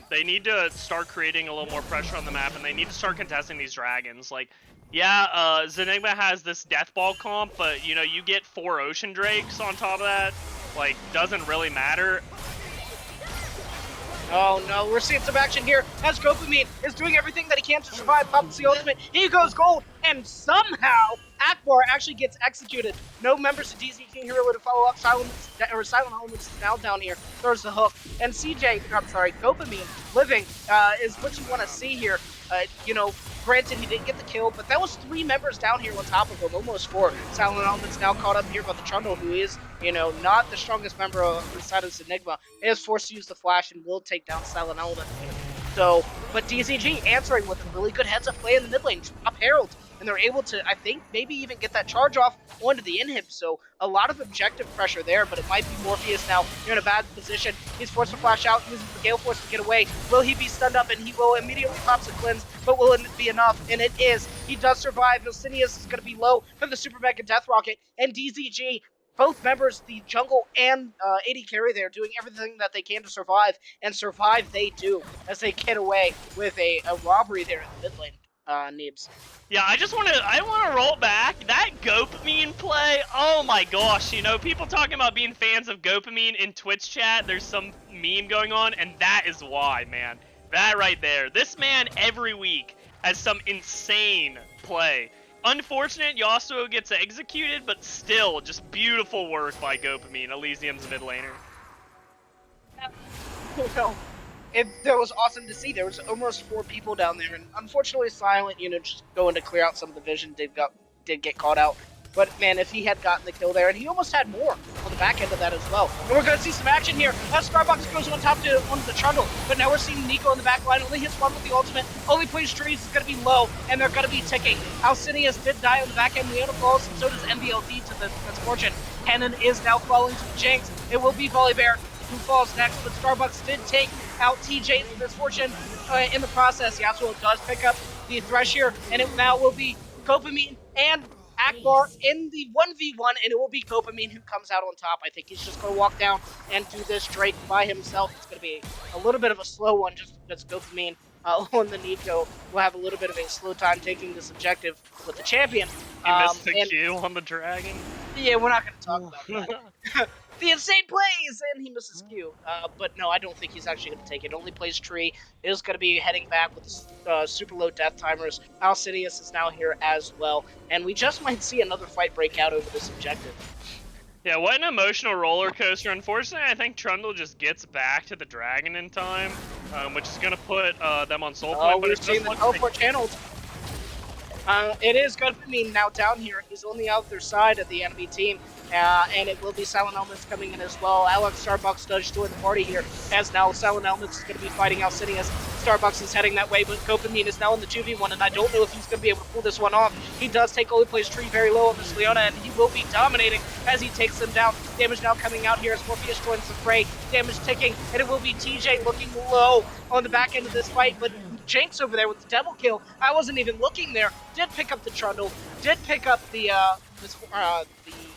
Speaker 4: They need to start creating a little more pressure on the map, and they need to start contesting these dragons. Like, yeah, Zenigma has this Death Ball comp, but, you get 4 Ocean Drakes on top of that. Like, doesn't really matter.
Speaker 3: Oh no, we're seeing some action here as Gopamine is doing everything that he can to survive, pops the ultimate, he goes gold, and somehow Akbar actually gets executed. No members of DZG here to follow up. Silent Elements is now down here, throws the hook, and Gopamine living is what you want to see here. Granted, he didn't get the kill, but that was 3 members down here on top of him, almost 4. Silent Element's now caught up here by the Trundle, who is, not the strongest member of the side of Zenigma, is forced to use the flash and will take down Silent Element. So, but DZG answering with a really good heads-up play in the mid lane, drop Herald, and they're able to, I think, maybe even get that charge off onto the inhib. So a lot of objective pressure there, but it might be Morpheus now. You're in a bad position. He's forced to flash out, uses the Gale Force to get away. Will he be stunned up? And he will immediately pops a cleanse, but will it be enough? And it is. He does survive. Vilcinius is going to be low from the Super Mega Death Rocket, and DZG, both members, the jungle and AD carry there, doing everything that they can to survive, and survive they do as they get away with a robbery there in the mid lane. Neebs.
Speaker 4: Yeah, I want to roll back that Gopamine play. Oh my gosh, people talking about being fans of Gopamine in Twitch chat. There's some meme going on, and that is why, man. That right there. This man every week has some insane play. Unfortunate, Yasuo gets executed, but still, just beautiful work by Gopamine, Elysium's mid laner.
Speaker 3: That was awesome to see. There was almost 4 people down there, and unfortunately Silent, just going to clear out some of the vision did get caught out. But man, if he had gotten the kill there, and he almost had more on the back end of that as well. And we're going to see some action here. Starbucks goes on top to onto the Trundle, but now we're seeing Nico in the back line. Only hits one with the ultimate. Only plays trees is going to be low, and they're going to be ticking. Alcinius did die on the back end. Leona falls, and so does MBLD to the Misfortune. Cannon is now falling to the Jinx. It will be Volibear who falls next, but Starbucks did take out TJ Misfortune in the process. Yasuo does pick up the Thresh here, and it now will be Copamine and Akbar in the 1v1, and it will be Copamine who comes out on top. I think he's just going to walk down and do this Drake by himself. It's going to be a little bit of a slow one just because Copamine on the Nico will have a little bit of a slow time taking this objective with the champion.
Speaker 4: He missed the Q on the dragon.
Speaker 3: Yeah, we're not going to talk about that. The insane plays, and he misses Q. But no, I don't think he's actually going to take it. Only plays tree, is going to be heading back with super low death timers. Alcidius is now here as well, and we just might see another fight break out over this objective.
Speaker 4: Yeah, what an emotional roller coaster. Unfortunately, I think Trundle just gets back to the dragon in time, which is going to put them on soul point.
Speaker 3: But we've seen the teleport channeled. It is Copamine now down here. He's on the other side of the enemy team. And it will be Silent Elements coming in as well. Alex Starbucks does join the party here, as now Silent Elements is going to be fighting Alcidius. Starbucks is heading that way, but Copamine is now in the 2v1, and I don't know if he's going to be able to pull this one off. He does take Only Plays Tree very low on this Leona, and he will be dominating as he takes them down. Damage now coming out here as Morpheus joins the fray. Damage ticking, and it will be TJ looking low on the back end of this fight, but Jinx over there with the double kill. I wasn't even looking there. Did pick up the Trundle, did pick up the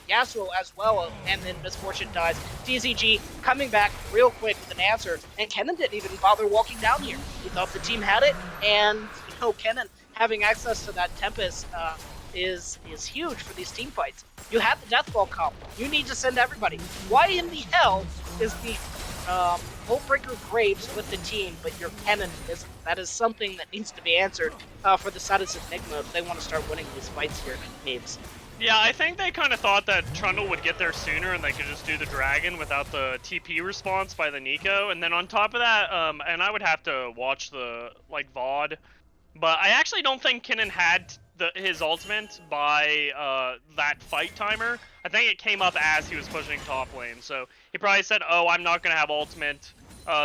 Speaker 3: Yasuo as well, and then Misfortune dies. DZG coming back real quick with an answer, and Kennen didn't even bother walking down here. He thought the team had it, and Kennen having access to that Tempest is huge for these team fights. You have the Deathball comp. You need to send everybody. Why in the hell is the Hullbreaker Graves with the team, but your Kennen isn't? That is something that needs to be answered for the side of Zenigma if they want to start winning these fights here. Needs.
Speaker 4: Yeah, I think they kind of thought that Trundle would get there sooner and they could just do the dragon without the TP response by the Nico. And then on top of that, and I would have to watch the, VOD, but I actually don't think Kennen had his ultimate by that fight timer. I think it came up as he was pushing top lane. So he probably said, oh, I'm not going to have ultimate,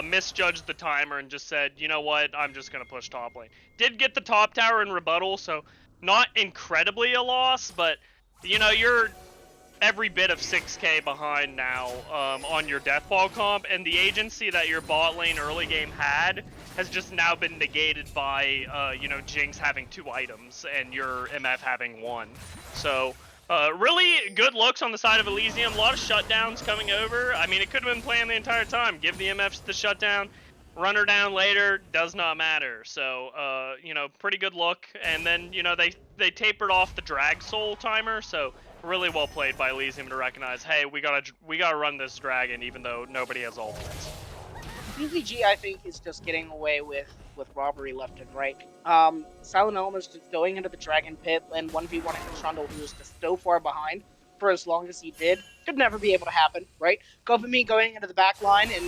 Speaker 4: misjudged the timer and just said, you know what, I'm just going to push top lane. Did get the top tower in rebuttal, so not incredibly a loss, but you know, you're every bit of 6k behind now on your Deathball comp, and the agency that your bot lane early game had has just now been negated by, Jinx having 2 items and your MF having 1. So, really good looks on the side of Elysium. A lot of shutdowns coming over. I mean, it could have been planned the entire time. Give the MFs the shutdown. Run her down later, does not matter. So, pretty good look. And then, they tapered off the drag soul timer, so really well played by Elysium to recognize, hey, we gotta run this dragon even though nobody has ultimates.
Speaker 3: DZG, I think, is just getting away with robbery left and right. Silent Elements just going into the dragon pit and 1v1ing Trundle, who was just so far behind for as long as he did. Could never be able to happen, right? Copamine going into the back line and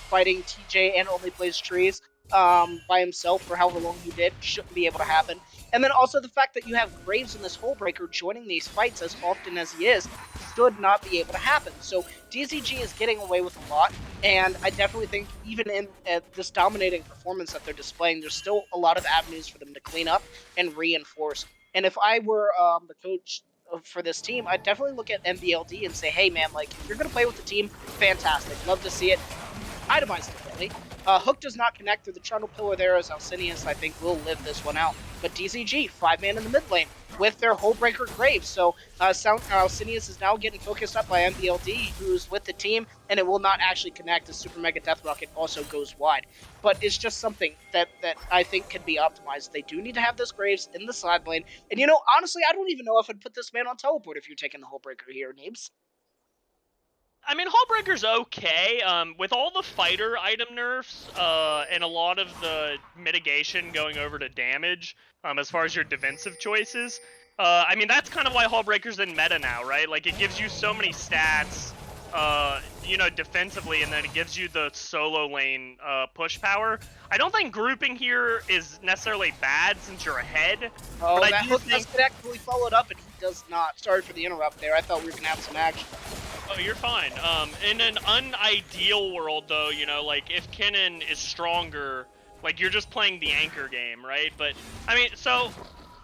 Speaker 3: fighting TJ and Only Plays Trees by himself for however long he did shouldn't be able to happen. And then also the fact that you have Graves in this Hullbreaker joining these fights as often as he is should not be able to happen. So DZG is getting away with a lot, and I definitely think even in this dominating performance that they're displaying, there's still a lot of avenues for them to clean up and reinforce. And if I were the coach for this team, I'd definitely look at MBLD and say, hey man, if you're going to play with the team, fantastic. Love to see it. Itemize differently. Hook does not connect through the Trundle pillar there, as Alcinius, I think, will live this one out. But DZG, 5-man in the mid lane with their Hullbreaker Graves. So Alcinius is now getting focused up by MBLD, who's with the team, and it will not actually connect as Super Mega Death Rocket also goes wide. But it's just something that I think can be optimized. They do need to have this Graves in the side lane. And honestly, I don't even know if I'd put this man on teleport if you're taking the Hullbreaker here, Neebs.
Speaker 4: I mean, Hullbreaker's okay. With all the fighter item nerfs, and a lot of the mitigation going over to damage, as far as your defensive choices, I mean, that's kind of why Hullbreaker's in meta now, right? It gives you so many stats you know, defensively, and then it gives you the solo lane push power. I don't think grouping here is necessarily bad since you're ahead.
Speaker 3: Oh,
Speaker 4: but
Speaker 3: that
Speaker 4: I do
Speaker 3: hook
Speaker 4: think...
Speaker 3: does get actually followed up, and he does not. Sorry for the interrupt there. I thought we were going to have some action.
Speaker 4: Oh, you're fine. In an unideal world, though, you know, like, if Kinnan is stronger, like, you're just playing the anchor game, right? But, I mean, so,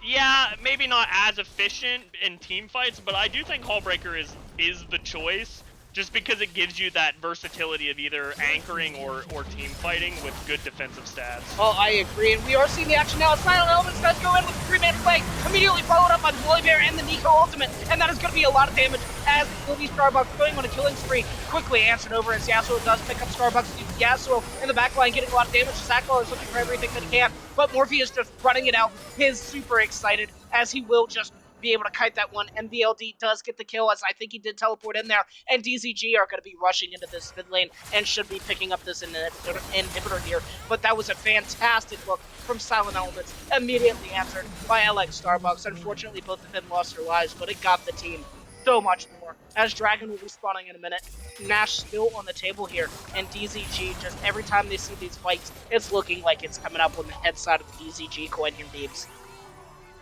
Speaker 4: yeah, maybe not as efficient in team fights, but I do think Hullbreaker is the choice, just because it gives you that versatility of either anchoring or team fighting with good defensive stats.
Speaker 3: Oh, I agree, and we are seeing the action now. Silent Elements does go in with a 3-man play, immediately followed up by the Volibear and the Nico ultimate, and that is going to be a lot of damage as Lily Starbucks going on a killing spree. Quickly answered over as Yasuo does pick up Starbucks. Yasuo in the backline getting a lot of damage. Zaklar is looking for everything that he can, but Morpheus just running it out. He's super excited as he will just be able to kite that one. MBLD does get the kill, as I think he did teleport in there, and DZG are going to be rushing into this mid lane and should be picking up this inhibitor here. But that was a fantastic look from Silent Elements, immediately answered by LX Starbucks. Unfortunately, both of them lost their lives, but it got the team so much more, as Dragon will be spawning in a minute. Nash still on the table here, and DZG, just every time they see these fights, it's looking like it's coming up on the head side of the DZG coin here, Deebs.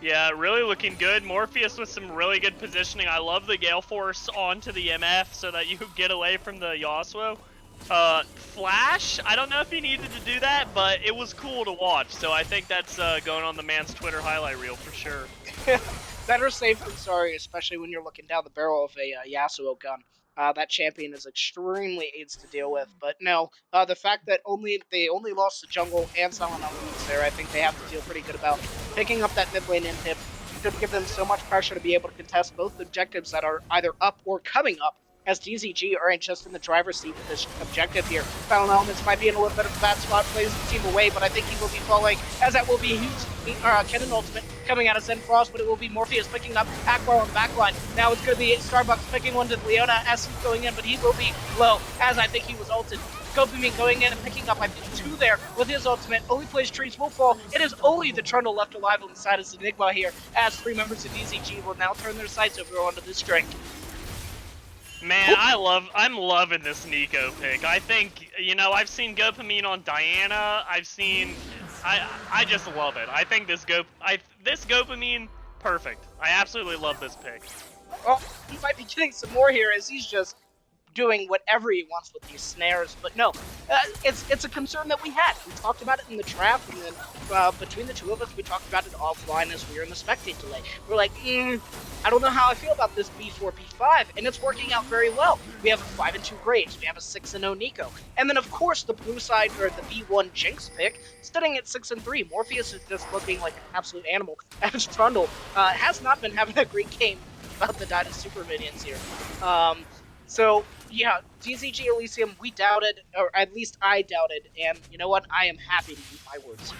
Speaker 4: Yeah, really looking good. Morpheus with some really good positioning. I love the Gale Force onto the MF so that you get away from the Yasuo. Flash, I don't know if he needed to do that, but it was cool to watch. So I think that's going on the man's Twitter highlight reel for sure.
Speaker 3: Better safe than sorry, especially when you're looking down the barrel of a Yasuo gun. That champion is extremely aids to deal with, but no, the fact that they only lost the jungle and Silent Elements there, I think they have to feel pretty good about picking up that mid lane intip. Should give them so much pressure to be able to contest both objectives that are either up or coming up, as DZG are just in the driver's seat of this objective here. Silent Elements might be in a little bit of a bad spot, plays the team away, but I think he will be falling, as that will be a huge Kennen ultimate coming out of Zen Frost, but it will be Morpheus picking up Akbar on the backline. Now it's going to be Starbucks picking one to Leona as he's going in, but he will be low, as I think he was ulted. Scoping going in and picking up, I think, 2 there with his ultimate. Only plays trees will fall. It is only the Trundle left alive on the side of Zenigma here, as 3 members of DZG will now turn their sights over onto this drink.
Speaker 4: Man, I'm loving this Nico pick. I think, you know, I've seen Gopamine on Diana. I just love it. I think this Gopamine, perfect. I absolutely love this pick.
Speaker 3: Well, he might be getting some more here, as he's just doing whatever he wants with these snares, but no, it's a concern that we had. We talked about it in the draft, and then between the two of us, we talked about it offline as we were in the spectate delay. We're like, I don't know how I feel about this B4, B5, and it's working out very well. We have a 5-2 Graves, we have a 6-0 Nico, and then of course the blue side, or the B1 Jinx pick, sitting at 6-3. Morpheus is just looking like an absolute animal, as Trundle has not been having a great game about the Dyna Super Minions here. So, yeah, DZG Elysium, we doubted, or at least I doubted, and you know what? I am happy to eat my words.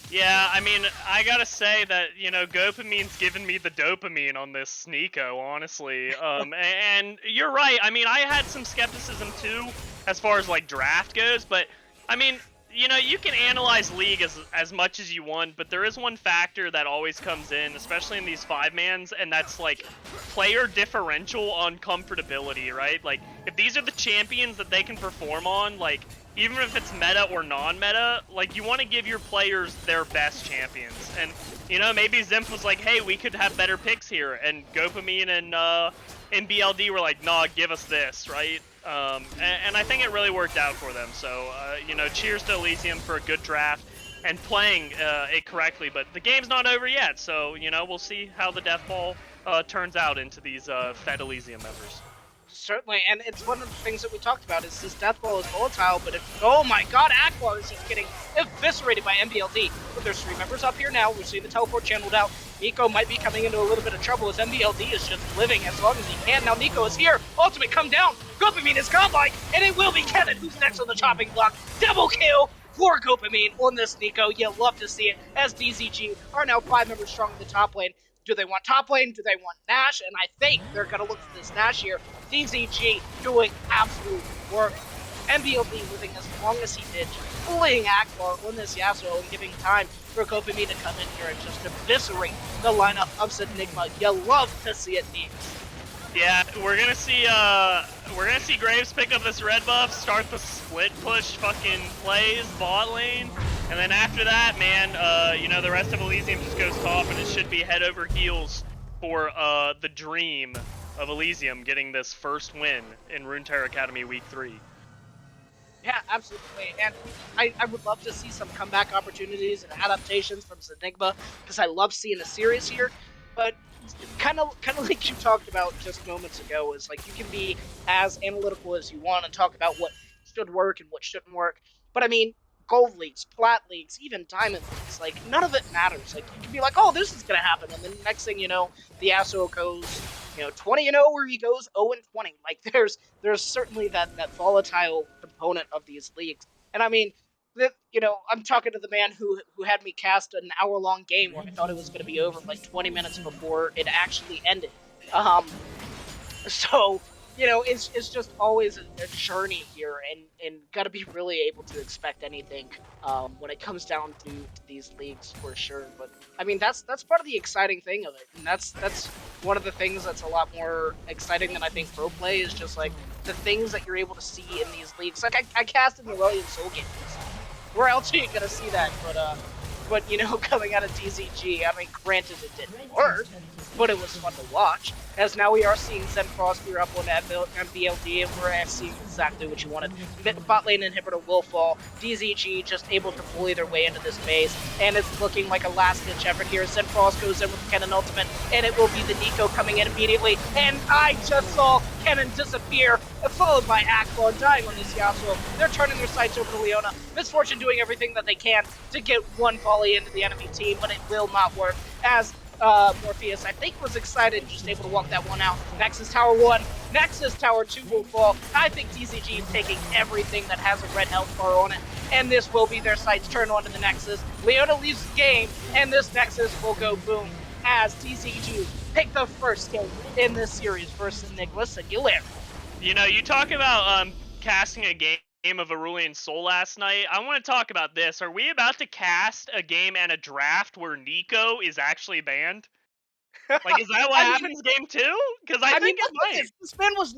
Speaker 4: Yeah, I mean, I gotta say that, you know, Gopamine's given me the dopamine on this Sneeko, honestly. And you're right, I mean, I had some skepticism too, as far as, like, draft goes, but, I mean, you know, you can analyze League as much as you want, but there is one factor that always comes in, especially in these 5-mans, and that's, like, player differential on comfortability, right? Like, if these are the champions that they can perform on, like, even if it's meta or non-meta, like, you want to give your players their best champions. And, you know, maybe Zenf was like, hey, we could have better picks here, and Gopamine and BLD were like, nah, give us this, right? And I think it really worked out for them. So, you know, cheers to Elysium for a good draft and playing it correctly. But the game's not over yet, so, you know, we'll see how the Death Ball turns out into these Fed Elysium members.
Speaker 3: Certainly, and it's one of the things that we talked about is this Death Ball is volatile, but if, oh my god, Aqua is just getting eviscerated by MBLD. But there's 3 members up here now. We're seeing the teleport channeled out. Nico might be coming into a little bit of trouble as MBLD is just living as long as he can. Now Nico is here. Ultimate come down. Gopamine is godlike, and it will be Kennen who's next on the chopping block. Double kill for Gopamine on this Nico. You'll love to see it, as DZG are now 5 members strong in the top lane. Do they want top lane? Do they want Nash? And I think they're going to look for this Nash here. DZG doing absolute work. MBLD living as long as he did, just bullying Akbar on this Yasuo and giving time for Gopamine to come in here and just eviscerate the lineup of Zenigma. You love to see it, Deeps.
Speaker 4: Yeah, we're gonna see Graves pick up this red buff, start the split push fucking plays, bot lane, and then after that, man, the rest of Elysium just goes top, and it should be head over heels for the dream of Elysium getting this first win in Runeterra Academy Week 3.
Speaker 3: Yeah, absolutely. And I would love to see some comeback opportunities and adaptations from Zenigma because I love seeing a series here. But kind of like you talked about just moments ago is like you can be as analytical as you want and talk about what should work and what shouldn't work. But I mean, gold leagues, plat leagues, even diamond leagues, like none of it matters. Like you can be like, oh, this is gonna happen, and then the next thing you know, the asshole goes 20-0 where he goes 0-20. Like there's certainly that volatile component of these leagues. And I mean, I'm talking to the man who had me cast an hour-long game where I thought it was going to be over like 20 minutes before it actually ended. Um, so it's just always a journey here, and got to be really able to expect anything when it comes down to these leagues for sure. But I mean, that's part of the exciting thing of it, and that's one of the things that's a lot more exciting than I think pro play is just like the things that you're able to see in these leagues. Like I casted the Elysium Soul game recently. Where else are you gonna see that? But coming out of DZG, I mean, granted it didn't work, but it was fun to watch. As now we are seeing Zen Frost here up on BLD, and we're seeing exactly what you wanted. Bot lane inhibitor will fall. DZG just able to bully their way into this base, and it's looking like a last-ditch effort here. Zen Frost goes in with the Kennen ultimate, and it will be the Nico coming in immediately. And I just saw Kennen disappear, followed by Akbar dying on this Yasuo. They're turning their sights over to Leona. Misfortune doing everything that they can to get one volley into the enemy team, but it will not work as Morpheus, I think, was excited and just able to walk that one out. Nexus Tower 1, Nexus Tower 2 will fall. I think DZG is taking everything that has a red health bar on it, and this will be their sights turned onto the Nexus. Leona leaves the game, and this Nexus will go boom as DZG pick the first game in this series versus Nicholas Singularity.
Speaker 4: You talk about casting a game of Aurelian Soul last night. I want to talk about this. Are we about to cast a game and a draft where Nico is actually banned? Like, is that what happens game 2? Because I think it might.
Speaker 3: This man was 9-0,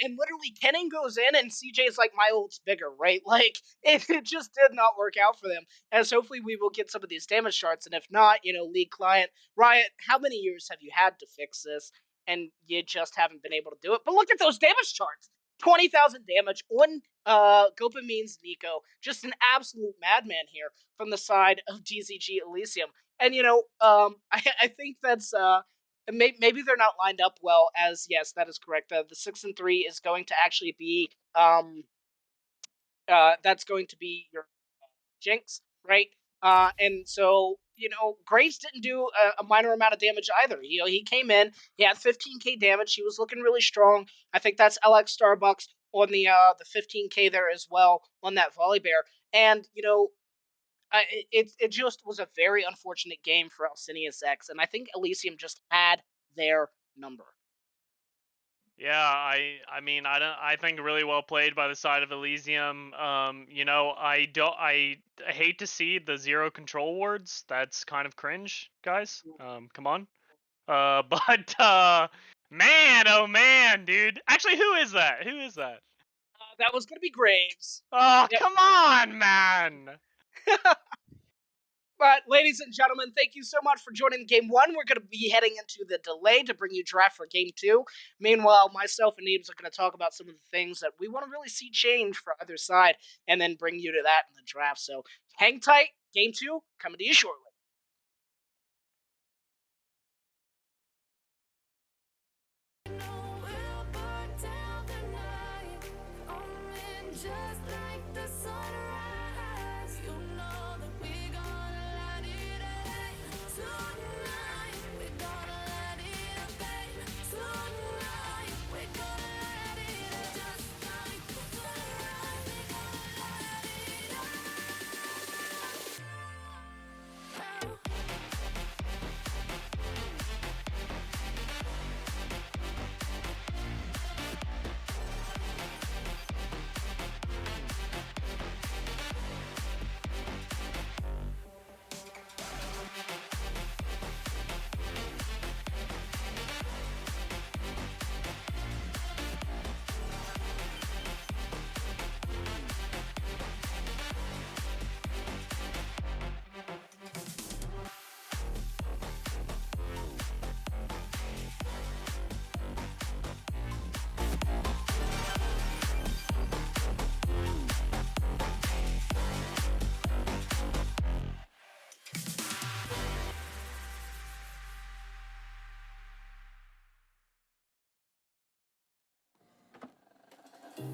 Speaker 3: and literally Kennen goes in, and CJ's like, my ult's bigger, right? Like, it just did not work out for them. As hopefully we will get some of these damage charts, and if not, League client, Riot, how many years have you had to fix this? And you just haven't been able to do it. But look at those damage charts. 20,000 damage on Gopa means Nico. Just an absolute madman here from the side of DZG Elysium. And I think that's maybe they're not lined up well. As yes, that is correct. The 6-3 is going to actually be that's going to be your Jinx, right? And so Graves didn't do a minor amount of damage either. He came in, he had 15k damage. He was looking really strong. I think that's LX Starbucks on the 15k there as well on that volley bear. And it just was a very unfortunate game for Alcinius X, and I think Elysium just had their number.
Speaker 4: Yeah, I think really well played by the side of Elysium. I hate to see the 0 control wards. That's kind of cringe, guys. Come on. But man, oh man, dude. Actually, who is that? Who is that?
Speaker 3: That was gonna be Graves.
Speaker 4: Oh,
Speaker 3: Yep.
Speaker 4: come on, man.
Speaker 3: But, ladies and gentlemen, thank you so much for joining Game 1. We're going to be heading into the delay to bring you draft for Game 2. Meanwhile, myself and Neebs are going to talk about some of the things that we want to really see change for either side, and then bring you to that in the draft. So, hang tight. Game 2 coming to you shortly.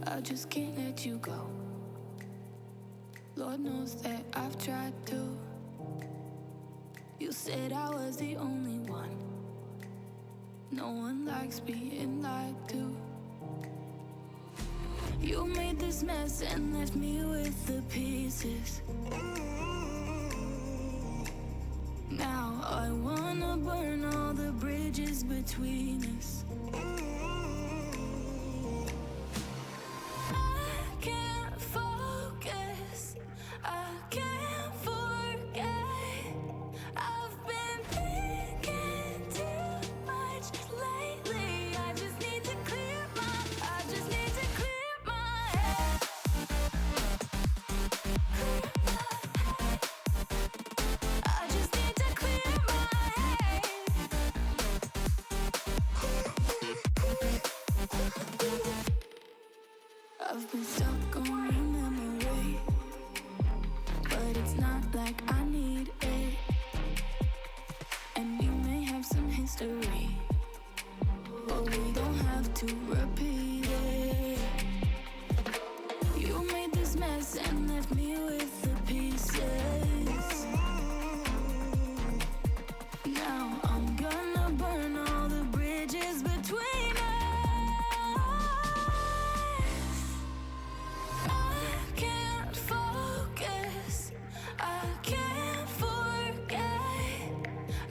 Speaker 1: I just can't let you go. Lord knows that I've tried to. You said I was the only one. No one likes being lied to. You made this mess and left me with the pieces. Now I wanna burn all the bridges between us. I can't focus, I can't forget. I've been thinking too much lately. I just need to clear my head. I just need to clear my head. I've been stuck on your memory, but it's not like I need it. And we may have some history, but we don't have to repeat it. You made this mess and left me with the pieces. Now I'm gonna burn all the bridges between us. I can't focus, I can't forget.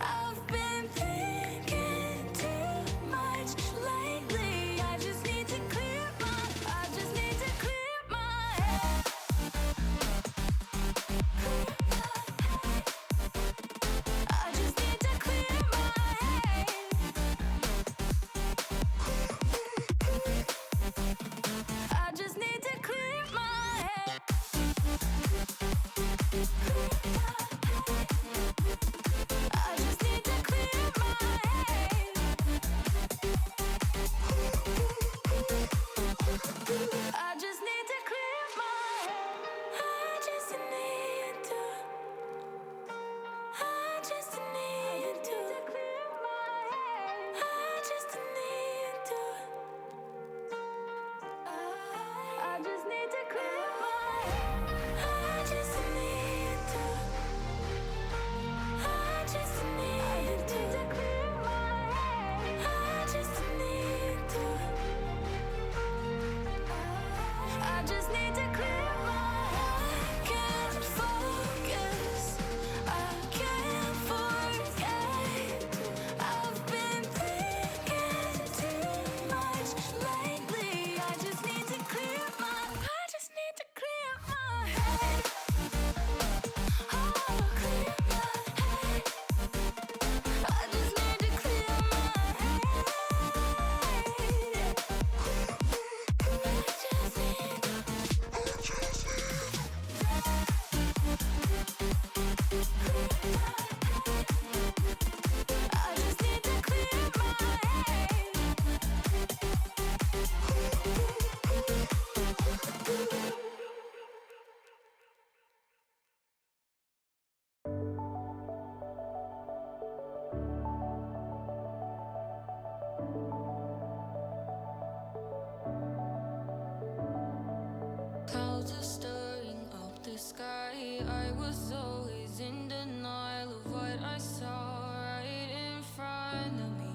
Speaker 1: I've been thinking too much lately. I just need to clear my head. I just need to clear my head. I just need to clear my head. I just need to clear my head. I just need to clear my head. I just need to. I just need to clear my head. I just need to. I just need to clear my head. I just need to. I just need to clear my head. I just need to. I just need to clear my head. I can't focus, I can't forget. I've been thinking too much lately. I just need to clear my head. Oh, clear my head. I just need to clear my head. I just need to clear my head. Clouds are stirring up the sky. I was always in denial of what I saw right in front of me.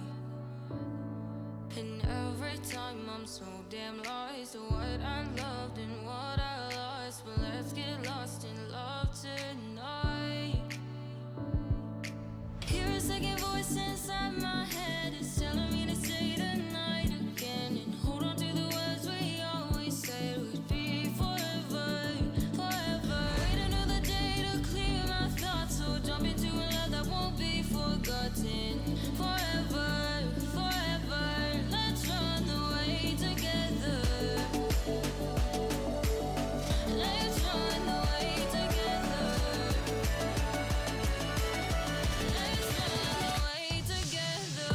Speaker 1: And every time I'm so damn lost to what I loved and what I lost. But let's get lost in love tonight. Hear a second voice inside my head. It's telling me to say tonight again. And hold on to the words we always said would be forever, forever. Wait another day to clear my thoughts. So jump into a love that won't be forgotten. Forever, forever. Let's run away together. Let's run away together. Let's run away together.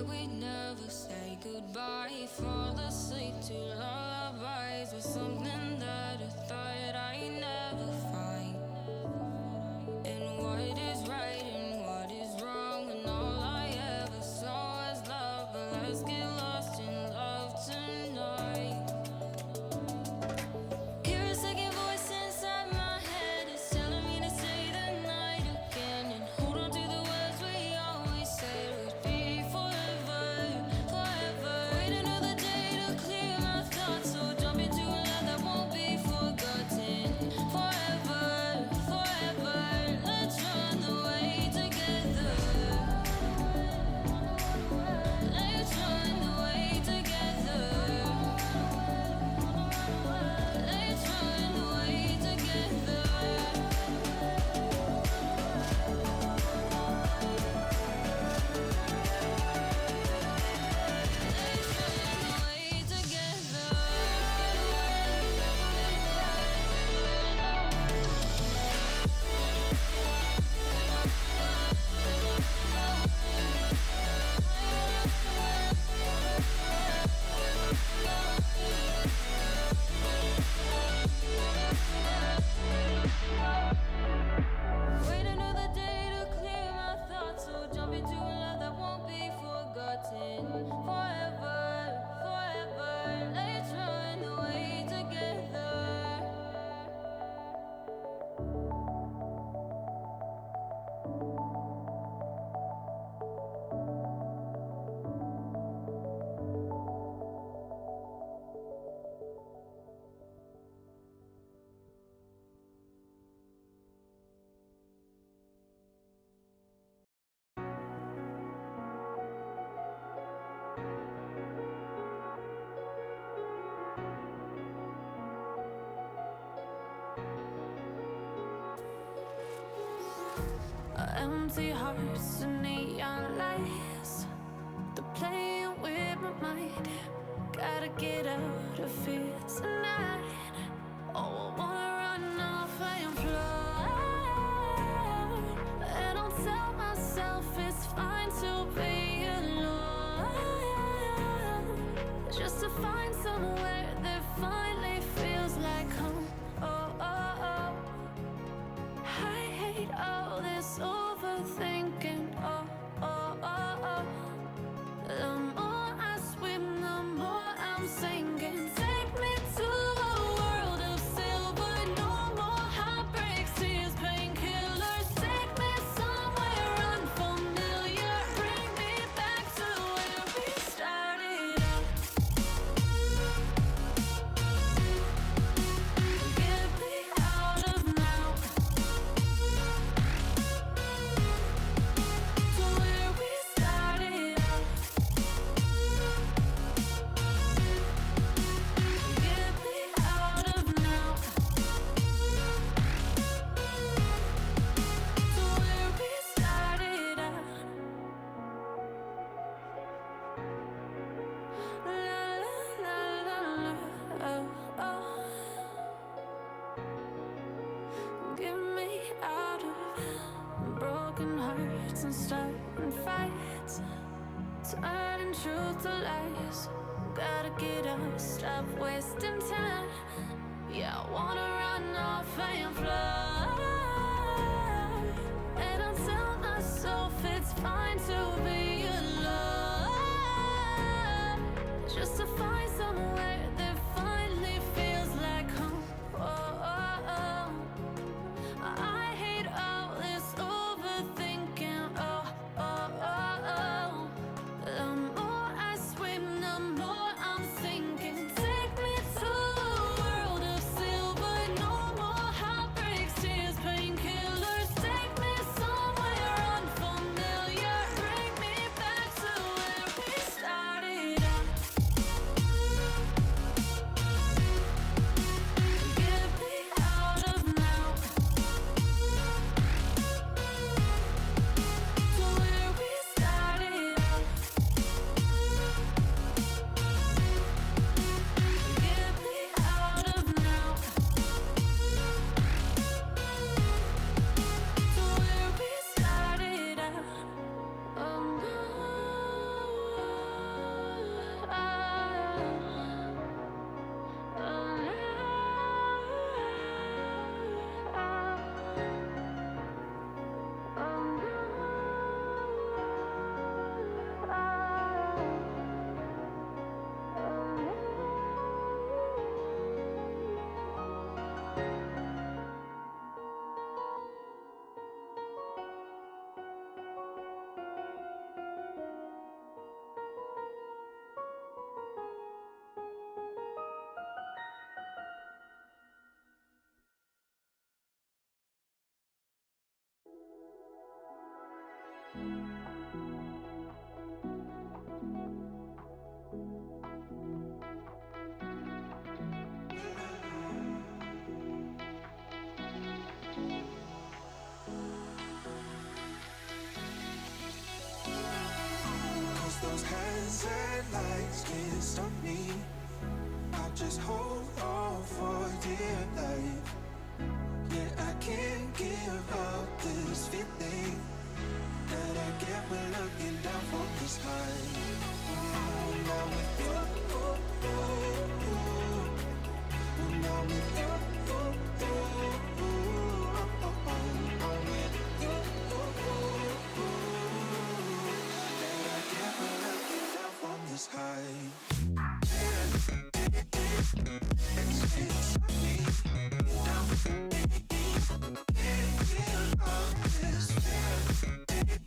Speaker 2: we never say goodbye. Fall asleep to lullabies with something that I thought I'd never find. And what is right and what is wrong, and all I ever saw was love. But let's get lost in love tonight. Hear a second voice inside my head, it's telling me to say the night again, and hold on to the words we always said would be forever, forever. Wait another day to clear my thoughts, so jump into a love that won't be forgotten. Forever, forever, let's run away together. Let's run away together. Let's run away together. Let's run away together. Wait another day to clear my thoughts, so jump into a love that won't be forgotten. Forever, forever, let's run away together.
Speaker 1: Empty hearts and neon lights, they're playing with my mind. Gotta get out of here tonight. Oh, I wanna run off and fly, and I'll tell myself it's fine to be alone, just to find somewhere that finally feels like home. Oh, oh, oh. I hate all this overthinking. Oh, oh, oh, oh. The more I swim, the more I'm sinking. Take me to a world of silver. No more heartbreaks, tears, painkillers. Take me somewhere unfamiliar. Bring me back to where we started out. Get me out of now. To where we started out. Get me out of now. To where we started out. La la la la la. Oh, oh. Get me out of broken hearts and starting fights, turning truth to lies. Gotta get up, stop wasting time. Yeah, I wanna run off and fly, and I'll tell myself it's fine to be alone, just to find somewhere that finally feels like home. Oh, oh, oh. I hate all this overthinking. Oh, oh, oh, oh. The more I swim, the more I'm sinking. Take me to a world of silver. No more heartbreaks, tears, pain. those hazard lights can't stop me. I'll just hold on for dear life. Yeah, I can't give up this feeling that I get when looking down from the sky. When I'm with you, when I'm with you, I'm with you, that I get when looking down from the sky.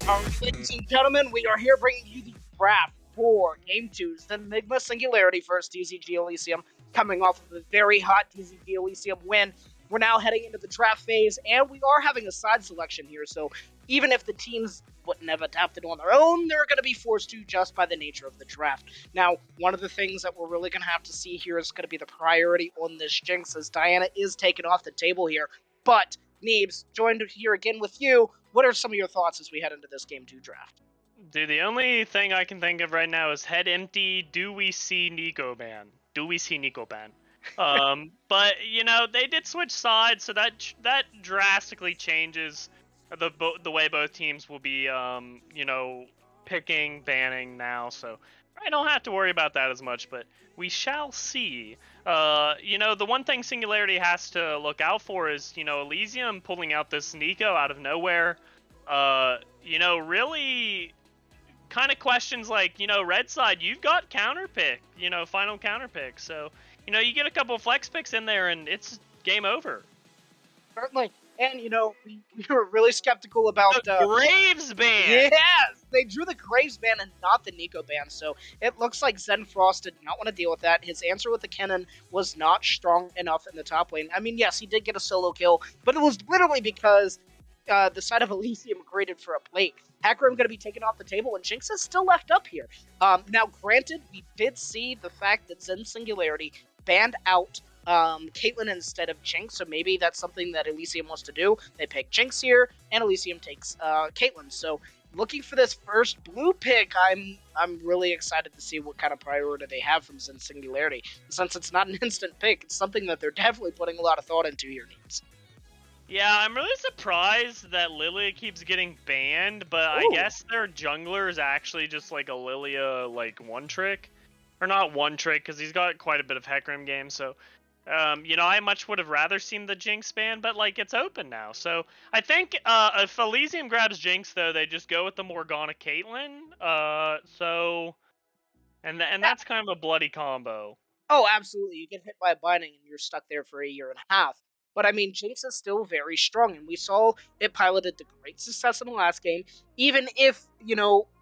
Speaker 1: All right, ladies and gentlemen, we are here bringing you the draft for Game 2's Zenigma Singularity versus DZG Elysium. Coming off of a very hot DZG Elysium win, we're now heading into the draft phase, and we are having a side selection here, so even if the teams wouldn't have adapted on their own, they're going to be forced to just by the nature of the draft. Now, one of the things that we're really going to have to see here is going to be the priority on this Jinx, as Diana is taken off the table here, but Neebs, joined here again with you. What are some of your thoughts as we head into this Game 2 draft?
Speaker 4: Dude, the only thing I can think of right now is head empty. Do we see Nico ban? But you know they did switch sides, so that drastically changes the way both teams will be picking, banning now. So I don't have to worry about that as much, but we shall see. The one thing Singularity has to look out for is, Elysium pulling out this Nico out of nowhere. Really kind of questions like, red side, you've got counter pick, final counter pick. So, you get a couple of flex picks in there and it's game over.
Speaker 3: Certainly. And, we were really skeptical about
Speaker 4: the Graves ban.
Speaker 3: Yes! They drew the Graves ban and not the Nico ban, so it looks like Zen Frost did not want to deal with that. His answer with the cannon was not strong enough in the top lane. I mean, yes, he did get a solo kill, but it was literally because the side of Elysium graded for a plate. Hecarim going to be taken off the table, and Jinx is still left up here. Now, granted, we did see the fact that Zen Singularity banned out Caitlyn instead of Jinx, so maybe that's something that Elysium wants to do. They pick Jinx here, and Elysium takes Caitlyn. So, looking for this first blue pick, I'm really excited to see what kind of priority they have from Zen Singularity. Since it's not an instant pick, it's something that they're definitely putting a lot of thought into here, Needs.
Speaker 4: Yeah, I'm really surprised that Lilia keeps getting banned, but
Speaker 3: Ooh.
Speaker 4: I guess their jungler is actually just like a Lilia, one trick. Or not one trick, because he's got quite a bit of Hecarim game, so... I much would have rather seen the Jinx ban, but, it's open now. So, I think, if Elysium grabs Jinx, though, they just go with the Morgana Caitlyn. And that's kind of a bloody combo.
Speaker 3: Oh, absolutely. You get hit by a binding and you're stuck there for a year and a half. But, I mean, Jinx is still very strong, and we saw it piloted to great success in the last game, even if,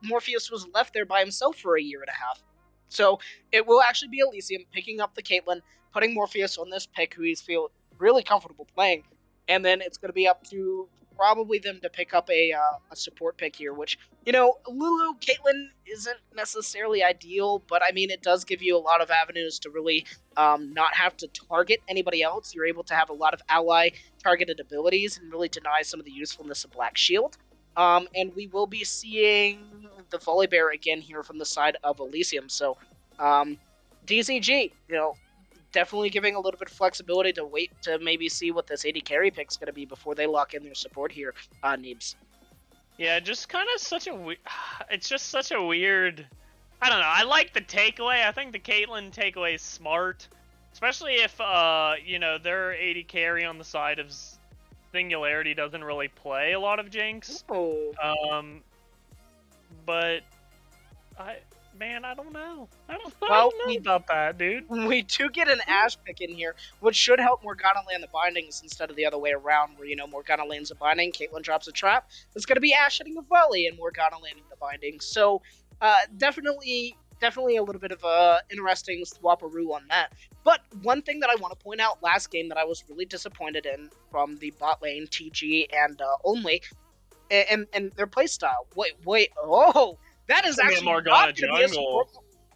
Speaker 3: Morpheus was left there by himself for a year and a half. So, it will actually be Elysium picking up the Caitlyn, putting Morpheus on this pick, who he's feel really comfortable playing, and then it's going to be up to probably them to pick up a support pick here, which, Lulu, Caitlyn isn't necessarily ideal, but, I mean, it does give you a lot of avenues to really not have to target anybody else. You're able to have a lot of ally-targeted abilities and really deny some of the usefulness of Black Shield. And we will be seeing the Volibear again here from the side of Elysium. So, DZG, definitely giving a little bit of flexibility to wait to maybe see what this AD carry pick's going to be before they lock in their support here, Neebs.
Speaker 4: Yeah, just kind of it's just such a weird... I don't know, I like the takeaway. I think the Caitlyn takeaway is smart. Especially if, their AD carry on the side of Singularity doesn't really play a lot of Jinx.
Speaker 3: Oh.
Speaker 4: But... I don't know. I don't know about that, dude.
Speaker 3: We do get an Ashe pick in here, which should help Morgana land the bindings instead of the other way around, where, Morgana lands a binding, Caitlyn drops a trap. It's going to be Ashe hitting a volley and Morgana landing the binding. So, definitely a little bit of a interesting swapperoo on that. But one thing that I want to point out last game that I was really disappointed in from the bot lane, TG and Only, and their playstyle. Wait, oh! That is actually
Speaker 4: Morgana
Speaker 3: not going to be a support.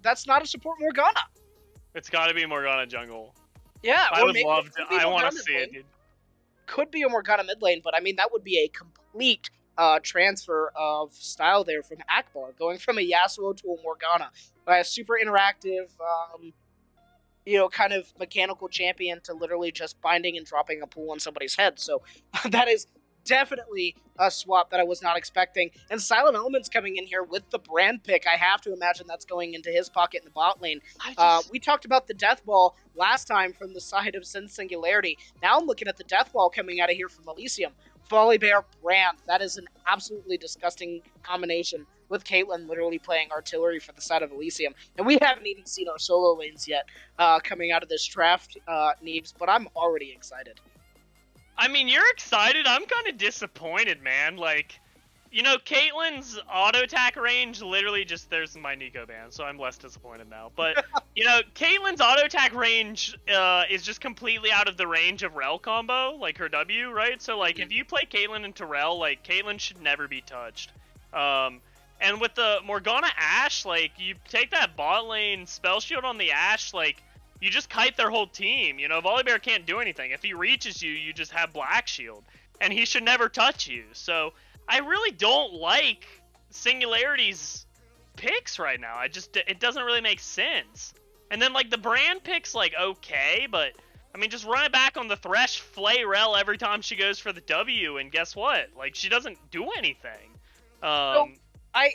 Speaker 3: That's not a support Morgana.
Speaker 4: It's got to be Morgana jungle.
Speaker 3: Yeah,
Speaker 4: I would love to. I want to see it, dude.
Speaker 3: Could be a Morgana mid lane, but I mean that would be a complete transfer of style there from Akbar, going from a Yasuo to a Morgana. A super interactive, kind of mechanical champion to literally just binding and dropping a pool on somebody's head. So that is definitely a swap that I was not expecting. And Silent Elements coming in here with the brand pick, I have to imagine that's going into his pocket in the bot lane. We talked about the Death Ball last time from the side of Singularity. Now I'm looking at the Death Ball coming out of here from Elysium. Volibear Brand. That is an absolutely disgusting combination with Caitlyn literally playing artillery for the side of Elysium. And we haven't even seen our solo lanes yet coming out of this draft, Neebs, but I'm already excited.
Speaker 4: I mean, you're excited. I'm kind of disappointed, man. Like, Caitlyn's auto attack range literally just, there's my Nico ban, so I'm less disappointed now. But, Caitlyn's auto attack range is just completely out of the range of Rel combo, like her W, right? So, like, if you play Caitlyn into Rel, like, Caitlyn should never be touched. And with the Morgana Ashe, like, you take that bot lane spell shield on the Ashe, like, you just kite their whole team. Volibear can't do anything. If he reaches you, you just have Black Shield. And he should never touch you. So, I really don't like Singularity's picks right now. It doesn't really make sense. And then, like, the brand pick's, like, okay, but, I mean, just run it back on the Thresh, flay Rel every time she goes for the W, and guess what? Like, she doesn't do anything.
Speaker 3: I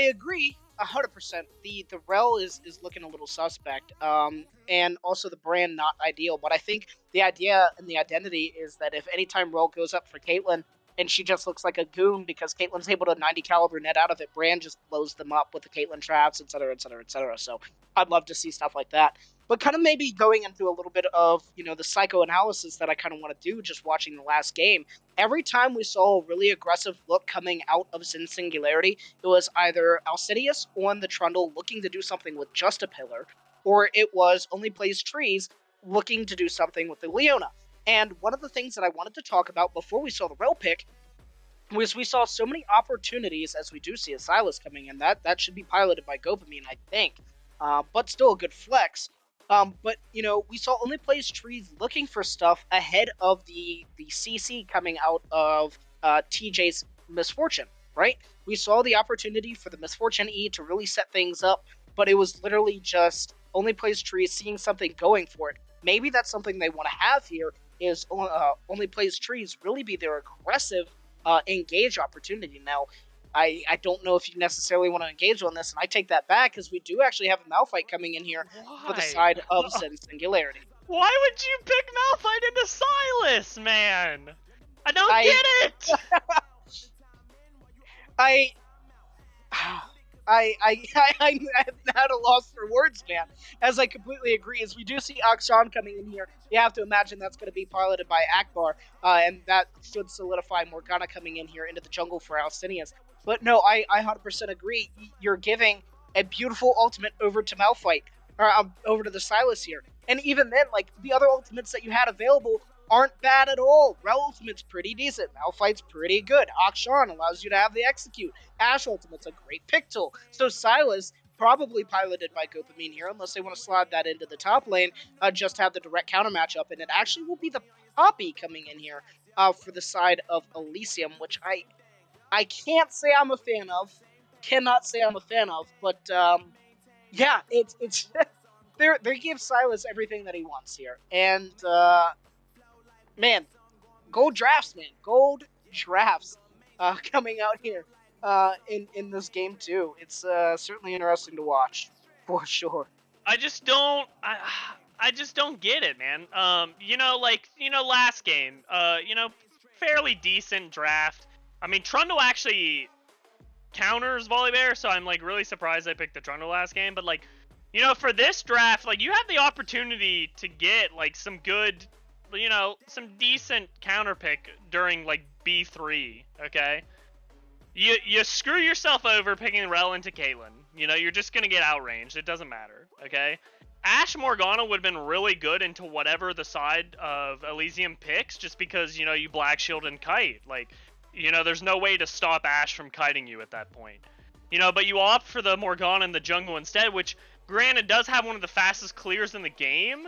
Speaker 3: agree 100%. The Rel is looking a little suspect, and also the brand not ideal. But I think the idea and the identity is that if anytime Rel goes up for Caitlyn and she just looks like a goon because Caitlyn's able to 90 caliber net out of it, Brand just blows them up with the Caitlyn traps, etc., etc., etc. So I'd love to see stuff like that. But kind of maybe going into a little bit of, the psychoanalysis that I kind of want to do just watching the last game. Every time we saw a really aggressive look coming out of Singularity, it was either Alcidius on the Trundle looking to do something with just a pillar, or it was Only Plays Trees looking to do something with the Leona. And one of the things that I wanted to talk about before we saw the Rel pick was we saw so many opportunities, as we do see a Sylas coming in. That should be piloted by Gopamine, I think. But still a good flex. But, we saw Only Plays Trees looking for stuff ahead of the CC coming out of TJ's Misfortune, right? We saw the opportunity for the Misfortune E to really set things up, but it was literally just Only Plays Trees seeing something going for it. Maybe that's something they want to have here, is Only Plays Trees really be their aggressive engage opportunity. Now, I don't know if you necessarily want to engage on this, and I take that back because we do actually have a Malphite coming in here for the side of Singularity.
Speaker 4: Why would you pick Malphite into Sylas, man? I don't get it!
Speaker 3: I'm at a loss for words, man. As I completely agree, as we do see Akshan coming in here, you have to imagine that's going to be piloted by Akbar, and that should solidify Morgana coming in here into the jungle for Alcinius. But no, I 100% agree. You're giving a beautiful ultimate over to Malphite, or over to the Sylas here. And even then, like, the other ultimates that you had available aren't bad at all. Rel Ultimate's pretty decent. Malphite's pretty good. Akshan allows you to have the execute. Ashe Ultimate's a great pick tool. So Sylas, probably piloted by Gopamine here, unless they want to slide that into the top lane, just have the direct counter matchup, and it actually will be the Poppy coming in here for the side of Elysium, which I can't say I'm a fan of. Cannot say I'm a fan of, but yeah, it's they give Sylas everything that he wants here, and man, gold drafts, man, gold drafts coming out here in this game too. It's certainly interesting to watch for sure.
Speaker 4: I just don't get it, man. Last game, fairly decent draft. I mean, Trundle actually counters Volibear, so I'm like really surprised I picked the Trundle last game. But like, for this draft, like you have the opportunity to get like some good, some decent counter pick during like B3. Okay, you screw yourself over picking Rel into Caitlyn. You're just gonna get outranged. It doesn't matter. Okay. Ashe Morgana would have been really good into whatever the side of Elysium picks, just because, you Black Shield and Kite. Like, there's no way to stop Ashe from kiting you at that point. But you opt for the Morgana in the jungle instead, which, granted, does have one of the fastest clears in the game,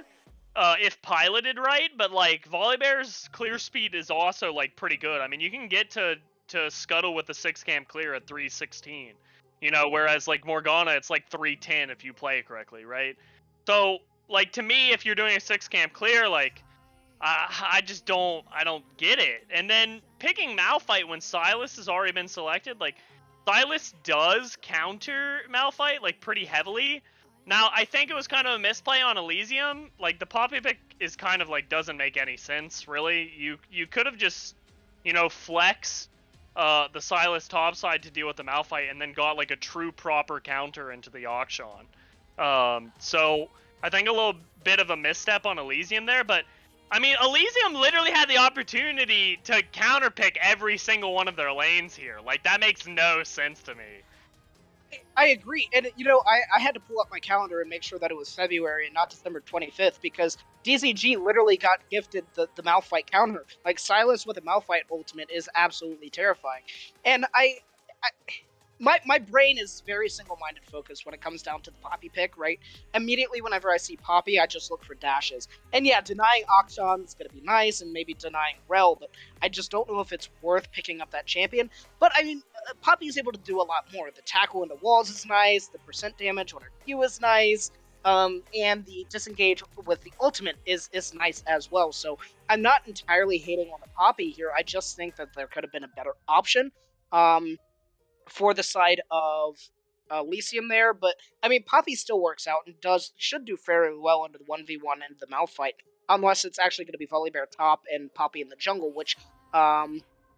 Speaker 4: if piloted right, but, like, Volibear's clear speed is also, like, pretty good. I mean, you can get to to scuttle with the 6-camp clear at 316. You know, whereas like Morgana, it's like 310 if you play it correctly, right? So, like, to me, if you're doing a 6-camp clear, like, I don't get it. And then picking Malphite when Silas has already been selected, like, Silas does counter Malphite, like, pretty heavily. Now, I think it was kind of a misplay on Elysium. Like, the Poppy pick is kind of, like, doesn't make any sense, really. You could have just, you know, flexed the Silas topside to deal with the Malphite and then got, like, a true proper counter into the Akshan. So, I think a little bit of a misstep on Elysium there, but I mean, Elysium literally had the opportunity to counterpick every single one of their lanes here. Like, that makes no sense to me.
Speaker 3: I agree, and you know, I had to pull up my calendar and make sure that it was February and not December 25th, because DZG literally got gifted the Malphite counter. Like, Silas with a Malphite ultimate is absolutely terrifying. And my brain is very single-minded focused when it comes down to the Poppy pick, right? Immediately whenever I see Poppy, I just look for dashes. And yeah, denying Akshan is going to be nice, and maybe denying Rel, but I just don't know if it's worth picking up that champion. But I mean, Poppy is able to do a lot more. The tackle into walls is nice, the percent damage on her Q is nice, and the disengage with the ultimate is nice as well. So I'm not entirely hating on the Poppy here. I just think that there could have been a better option for the side of Elysium there. But I mean, Poppy still works out and should do fairly well into the 1v1 and the Malphite, unless it's actually going to be Volibear top and Poppy in the jungle, which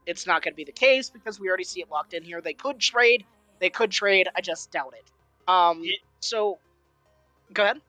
Speaker 3: it's not going to be the case because we already see it locked in here. They could trade. I just doubt it. So, go ahead.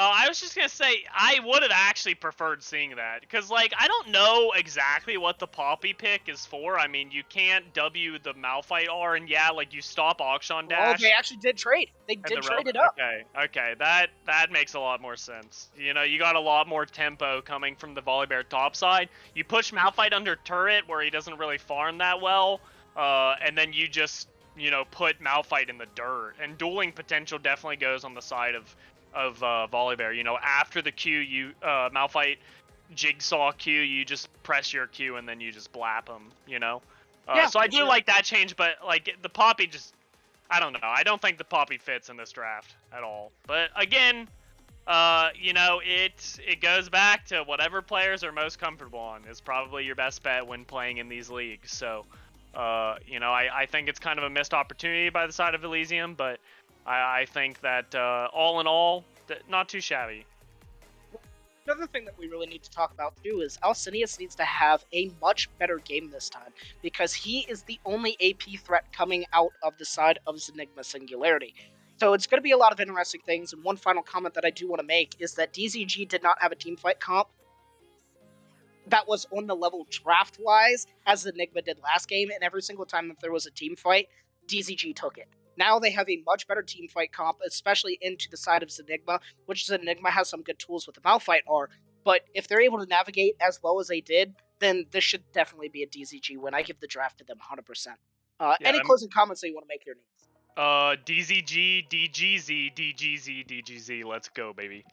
Speaker 4: I was just going to say, I would have actually preferred seeing that. Because, like, I don't know exactly what the Poppy pick is for. I mean, you can't W the Malphite R, and yeah, like, you stop Akshan dash.
Speaker 3: Oh, they actually did trade. They did trade it up.
Speaker 4: Okay, that makes a lot more sense. You know, you got a lot more tempo coming from the Volibear topside. You push Malphite under turret, where he doesn't really farm that well, and then you just, you know, put Malphite in the dirt. And dueling potential definitely goes on the side of Volibear. You know, after the Q, you Malphite jigsaw Q, you just press your Q and then you just blap him, you know?
Speaker 3: Yeah,
Speaker 4: so I do like that change, but like the Poppy just, I don't know. I don't think the Poppy fits in this draft at all. But again, you know, it goes back to whatever players are most comfortable on is probably your best bet when playing in these leagues. So, you know, I think it's kind of a missed opportunity by the side of Elysium, but I think that all in all, not too shabby.
Speaker 3: Another thing that we really need to talk about too is Alcinius needs to have a much better game this time, because he is the only AP threat coming out of the side of Zenigma Singularity. So it's going to be a lot of interesting things, and one final comment that I do want to make is that DZG did not have a teamfight comp that was on the level draft-wise as Zenigma did last game, and every single time that there was a team fight, DZG took it. Now they have a much better team fight comp, especially into the side of Zenigma, which Zenigma has some good tools with the Malphite R. But if they're able to navigate as well as they did, then this should definitely be a DZG win. I give the draft to them 100%. Any closing comments that you want to make here, Nate?
Speaker 4: DZG, DGZ, DGZ, DGZ. Let's go, baby.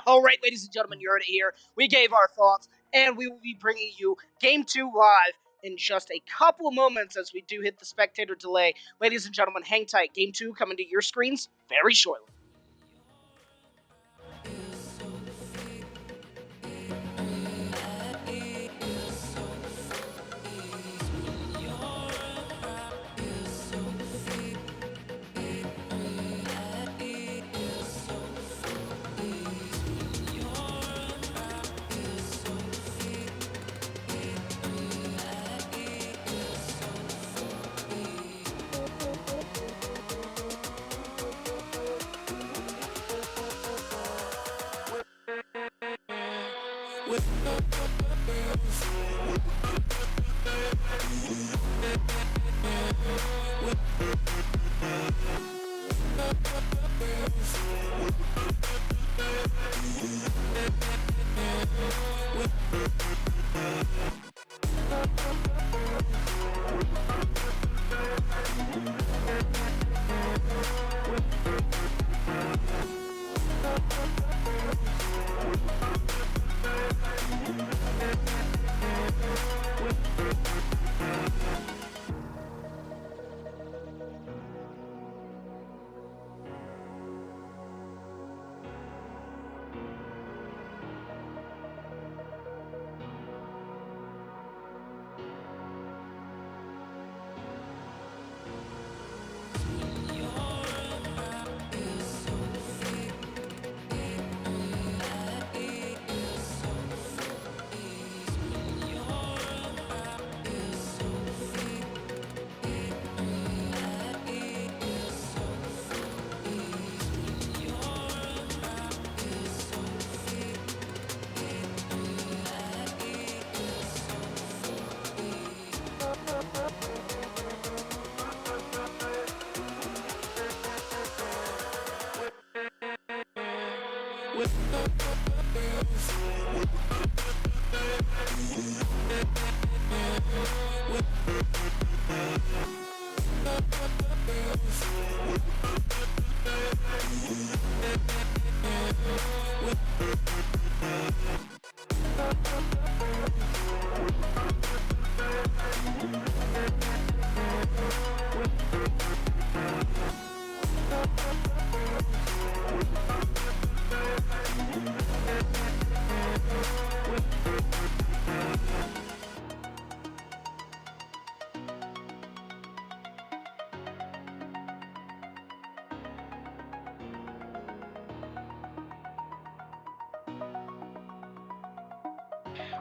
Speaker 3: All right, ladies and gentlemen, you heard it here. We gave our thoughts, and we will be bringing you Game 2 live in just a couple moments as we do hit the spectator delay. Ladies and gentlemen, hang tight. Game 2 coming to your screens very shortly.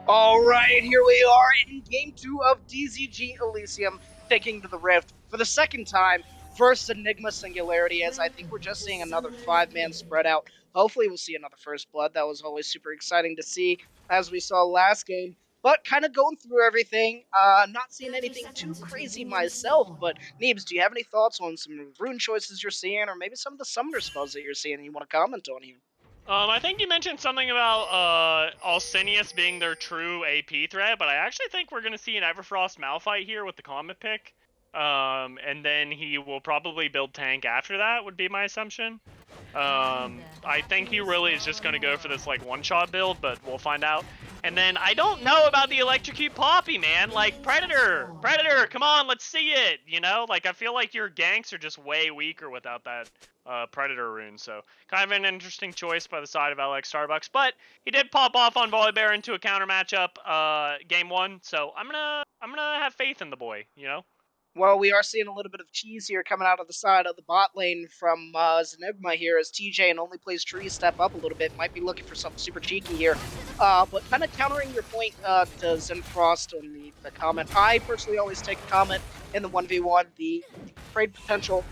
Speaker 3: All right, here we are in Game 2 of DZG Elysium, taking to the Rift for the second time versus Enigma Singularity, as I think we're just seeing another 5-man spread out. Hopefully we'll see another First Blood. That was always super exciting to see, as we saw last game. But kind of going through everything, not seeing anything too crazy myself, but Neebs, do you have any thoughts on some rune choices you're seeing, or maybe some of the summoner spells that you're seeing you want to comment on here?
Speaker 4: I think you mentioned something about Alcinius being their true AP threat, but I actually think we're going to see an Everfrost Malphite here with the Comet pick. And then he will probably build tank after that, would be my assumption. I think he really is just going to go for this like one-shot build, but we'll find out. And then I don't know about the Electrocute Poppy, man. Like, Predator, come on, let's see it, you know? Like, I feel like your ganks are just way weaker without that Predator rune, so kind of an interesting choice by the side of LX Starbucks, but he did pop off on Volibear into a counter matchup game 1, so I'm gonna have faith in the boy, you know?
Speaker 3: Well, we are seeing a little bit of cheese here coming out of the side of the bot lane from Zenigma here as TJ and only plays trees step up a little bit. Might be looking for something super cheeky here. But kind of countering your point to Zenfrost on the comment. I personally always take a comment in the 1v1. The trade potential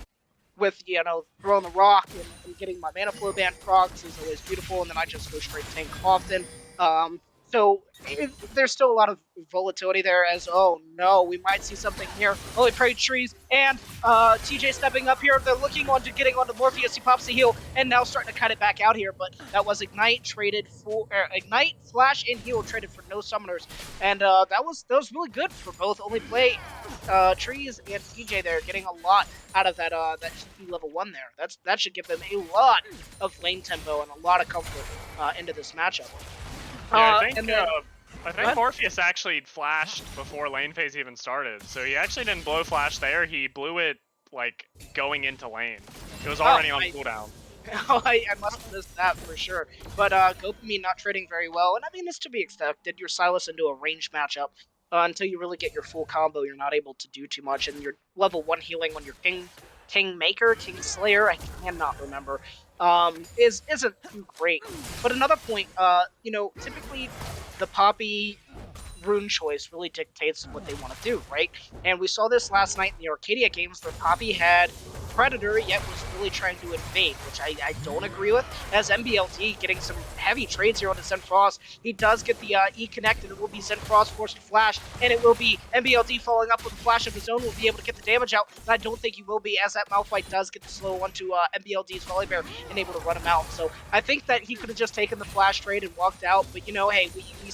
Speaker 3: with, you know, throwing the rock and getting my mana flow band procs is always beautiful, and then I just go straight tank often. So there's still a lot of volatility there as, oh no, we might see something here. Only prayed trees, and TJ stepping up here. They're looking on to getting onto Morpheus. He pops the heal, and now starting to cut it back out here. But that was Ignite traded for Ignite, Flash, and heal traded for no summoners, and that was really good for both only play trees and TJ there, getting a lot out of that that GP level 1 there. That should give them a lot of lane tempo and a lot of comfort into this matchup.
Speaker 4: Yeah, I think Morpheus actually flashed before lane phase even started, so he actually didn't blow flash there, he blew it, like, going into lane. It was already on cooldown.
Speaker 3: I must have missed that for sure. But Gopamine not trading very well, and I mean, this to be expected. You're Silas into a range matchup. Until you really get your full combo, you're not able to do too much, and you're level 1 healing on your King Maker, King Slayer, I cannot remember, isn't too great. But another point, you know, typically the Poppy rune choice really dictates what they want to do, right? And we saw this last night in the Arcadia games where Poppy had Predator, yet was really trying to invade, which I don't agree with. As MBLD getting some heavy trades here on the Zenfrost, he does get the E-Connect, and it will be Zenfrost forced to flash, and it will be MBLD following up with a flash of his own, will be able to get the damage out, and I don't think he will be, as that Malphite does get the slow onto MBLD's Volibear and able to run him out. So I think that he could have just taken the flash trade and walked out, but you know, hey, we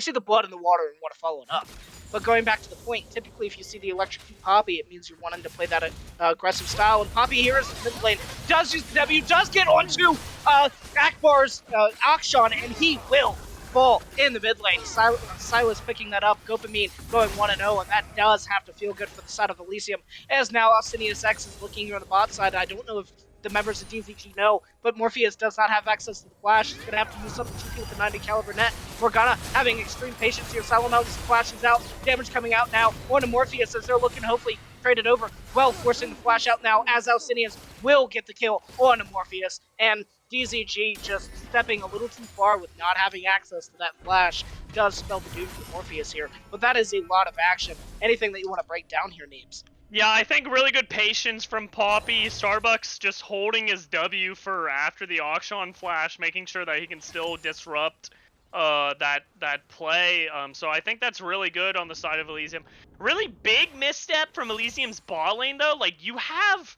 Speaker 3: see the blood in the water and want to follow it up. But going back to the point, typically if you see the Electrocute Poppy, it means you're wanting to play that aggressive style. And Poppy here is in mid lane, does use the W, does get onto Akbar's Akshan, and he will fall in the mid lane. Silas picking that up, Gopamine going 1-0, and that does have to feel good for the side of Elysium. As now Alcinius X is looking here on the bot side. I don't know if the members of DZG know, but Morpheus does not have access to the flash. He's going to have to use something cheeky with the 90 caliber net. Morgana having extreme patience here. Silomel's flashes out. Damage coming out now. On to Morpheus as they're looking to hopefully trade it over. Well, forcing the flash out now as Alcinius will get the kill on to Morpheus. And DZG just stepping a little too far with not having access to that flash does spell the doom for Morpheus here. But that is a lot of action. Anything that you want to break down here, Neebs?
Speaker 4: Yeah, I think really good patience from Poppy. Starbucks just holding his W for after the Auction flash, making sure that he can still disrupt that play. So I think that's really good on the side of Elysium. Really big misstep from Elysium's bot lane, though. Like, you have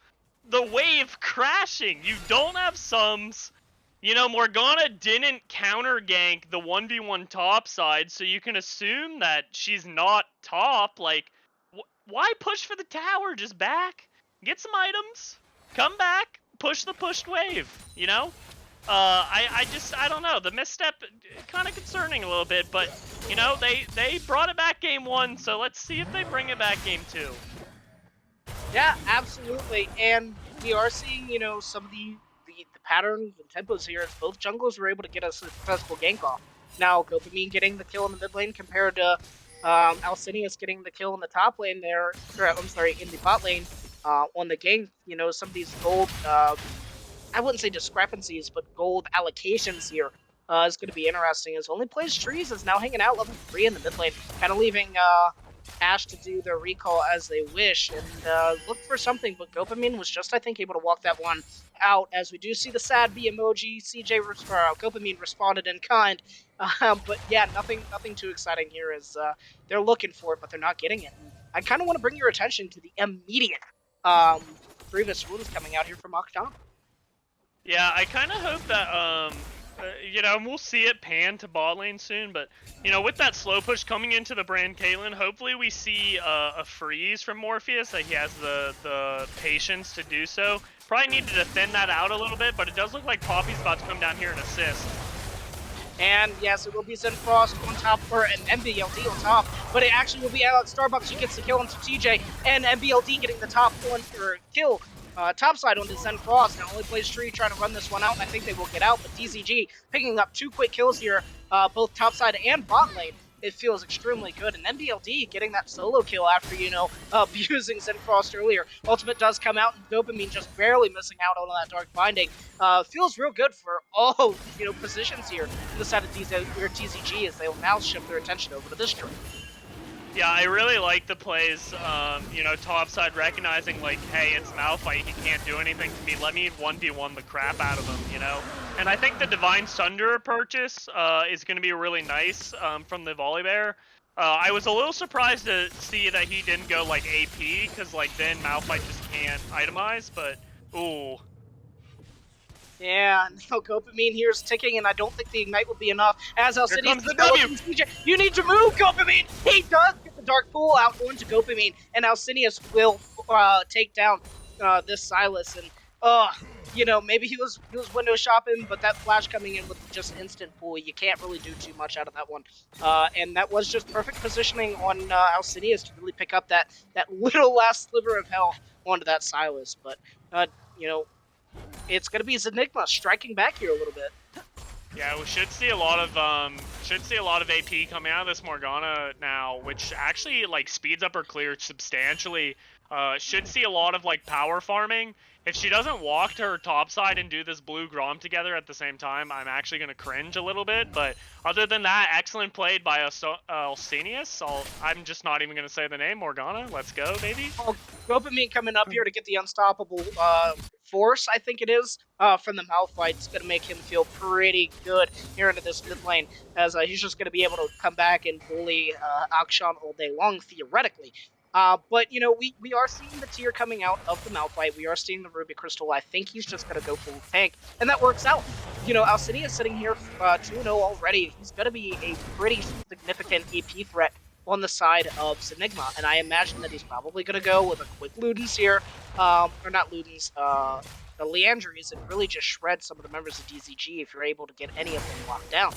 Speaker 4: the wave crashing. You don't have sums. You know, Morgana didn't counter gank the 1v1 top side, so you can assume that she's not top. Like, why push for the tower? Just back, get some items, come back, push the pushed wave, you know? I don't know. The misstep, kind of concerning a little bit, but, you know, they brought it back game 1, so let's see if they bring it back game 2.
Speaker 3: Yeah, absolutely. And we are seeing, you know, some of the patterns and tempos here as both junglers were able to get a successful gank off. Now, Gopamine getting the kill in the mid lane compared to Alcinius getting the kill in the top lane there, or I'm sorry, in the bot lane on the gank. You know, some of these gold, I wouldn't say discrepancies, but gold allocations here is going to be interesting. As Only Plays Trees is now hanging out level 3 in the mid lane, kind of leaving Ash to do their recall as they wish and look for something, but Gopamine was just, I think, able to walk that one out, as we do see the sad B emoji. Gopamine responded in kind, but yeah, nothing too exciting here as they're looking for it, but they're not getting it. And I kind of want to bring your attention to the immediate Grievous wounds coming out here from Akhdam.
Speaker 4: Yeah, I kind of hope that, you know, we'll see it pan to bot lane soon, but, you know, with that slow push coming into the Brand Caitlyn, hopefully we see a freeze from Morpheus, that he has the patience to do so. Probably needed to thin that out a little bit, but it does look like Poppy's about to come down here and assist.
Speaker 3: And yes, it will be Zenfrost on top, or an MBLD on top, but it actually will be Alex Starbucks who gets the kill onto TJ, and MBLD getting the top one, or kill topside onto Zenfrost. Now Only Plays Tree trying to run this one out. I think they will get out, but DZG picking up 2 quick kills here, both topside and bot lane. It feels extremely good. And MBLD getting that solo kill after, you know, abusing Zenfrost earlier. Ultimate does come out, and Dopamine just barely missing out on that Dark Binding. Feels real good for all, you know, positions here on the side of DZG as they will now shift their attention over to this tree.
Speaker 4: Yeah, I really like the plays, you know, topside recognizing, like, hey, it's Malphite, he can't do anything to me, let me 1v1 the crap out of him, you know? And I think the Divine Sunder purchase is going to be really nice from the Volibear. I was a little surprised to see that he didn't go, like, AP, because, like, then Malphite just can't itemize, but, ooh.
Speaker 3: Yeah, no, Gopamine here is ticking, and I don't think the Ignite will be enough. As
Speaker 4: Here comes the W!
Speaker 3: You need to move, Gopamine! He does get the Dark Pool out onto Gopamine, and Alcinius will take down this Silas. And, you know, maybe he was window shopping, but that flash coming in with just instant pool, you can't really do too much out of that one. And that was just perfect positioning on Alcinius to really pick up that little last sliver of health onto that Silas. But, you know, it's going to be Zenigma striking back here a little bit.
Speaker 4: Yeah, we should see a lot of AP coming out of this Morgana now, which actually like speeds up her clear substantially. Should see a lot of like power farming. If she doesn't walk to her top side and do this blue Grom together at the same time, I'm actually going to cringe a little bit. But other than that, excellent played by Alcinius. I'm just not even going to say the name. Morgana, let's go, baby.
Speaker 3: Oh, Dopamine coming up here to get the unstoppable force, I think it is, from the Malphite. It's going to make him feel pretty good here into this mid lane, as he's just going to be able to come back and bully Akshan all day long, theoretically. But, you know, we are seeing the tier coming out of the Malphite. We are seeing the Ruby Crystal. I think he's just going to go full tank, and that works out. You know, Alcinius sitting here 2-0 already. He's going to be a pretty significant EP threat on the side of Zenigma, and I imagine that he's probably going to go with a quick Ludens here, or not Ludens, the Leandries, and really just shred some of the members of DZG if you're able to get any of them locked down.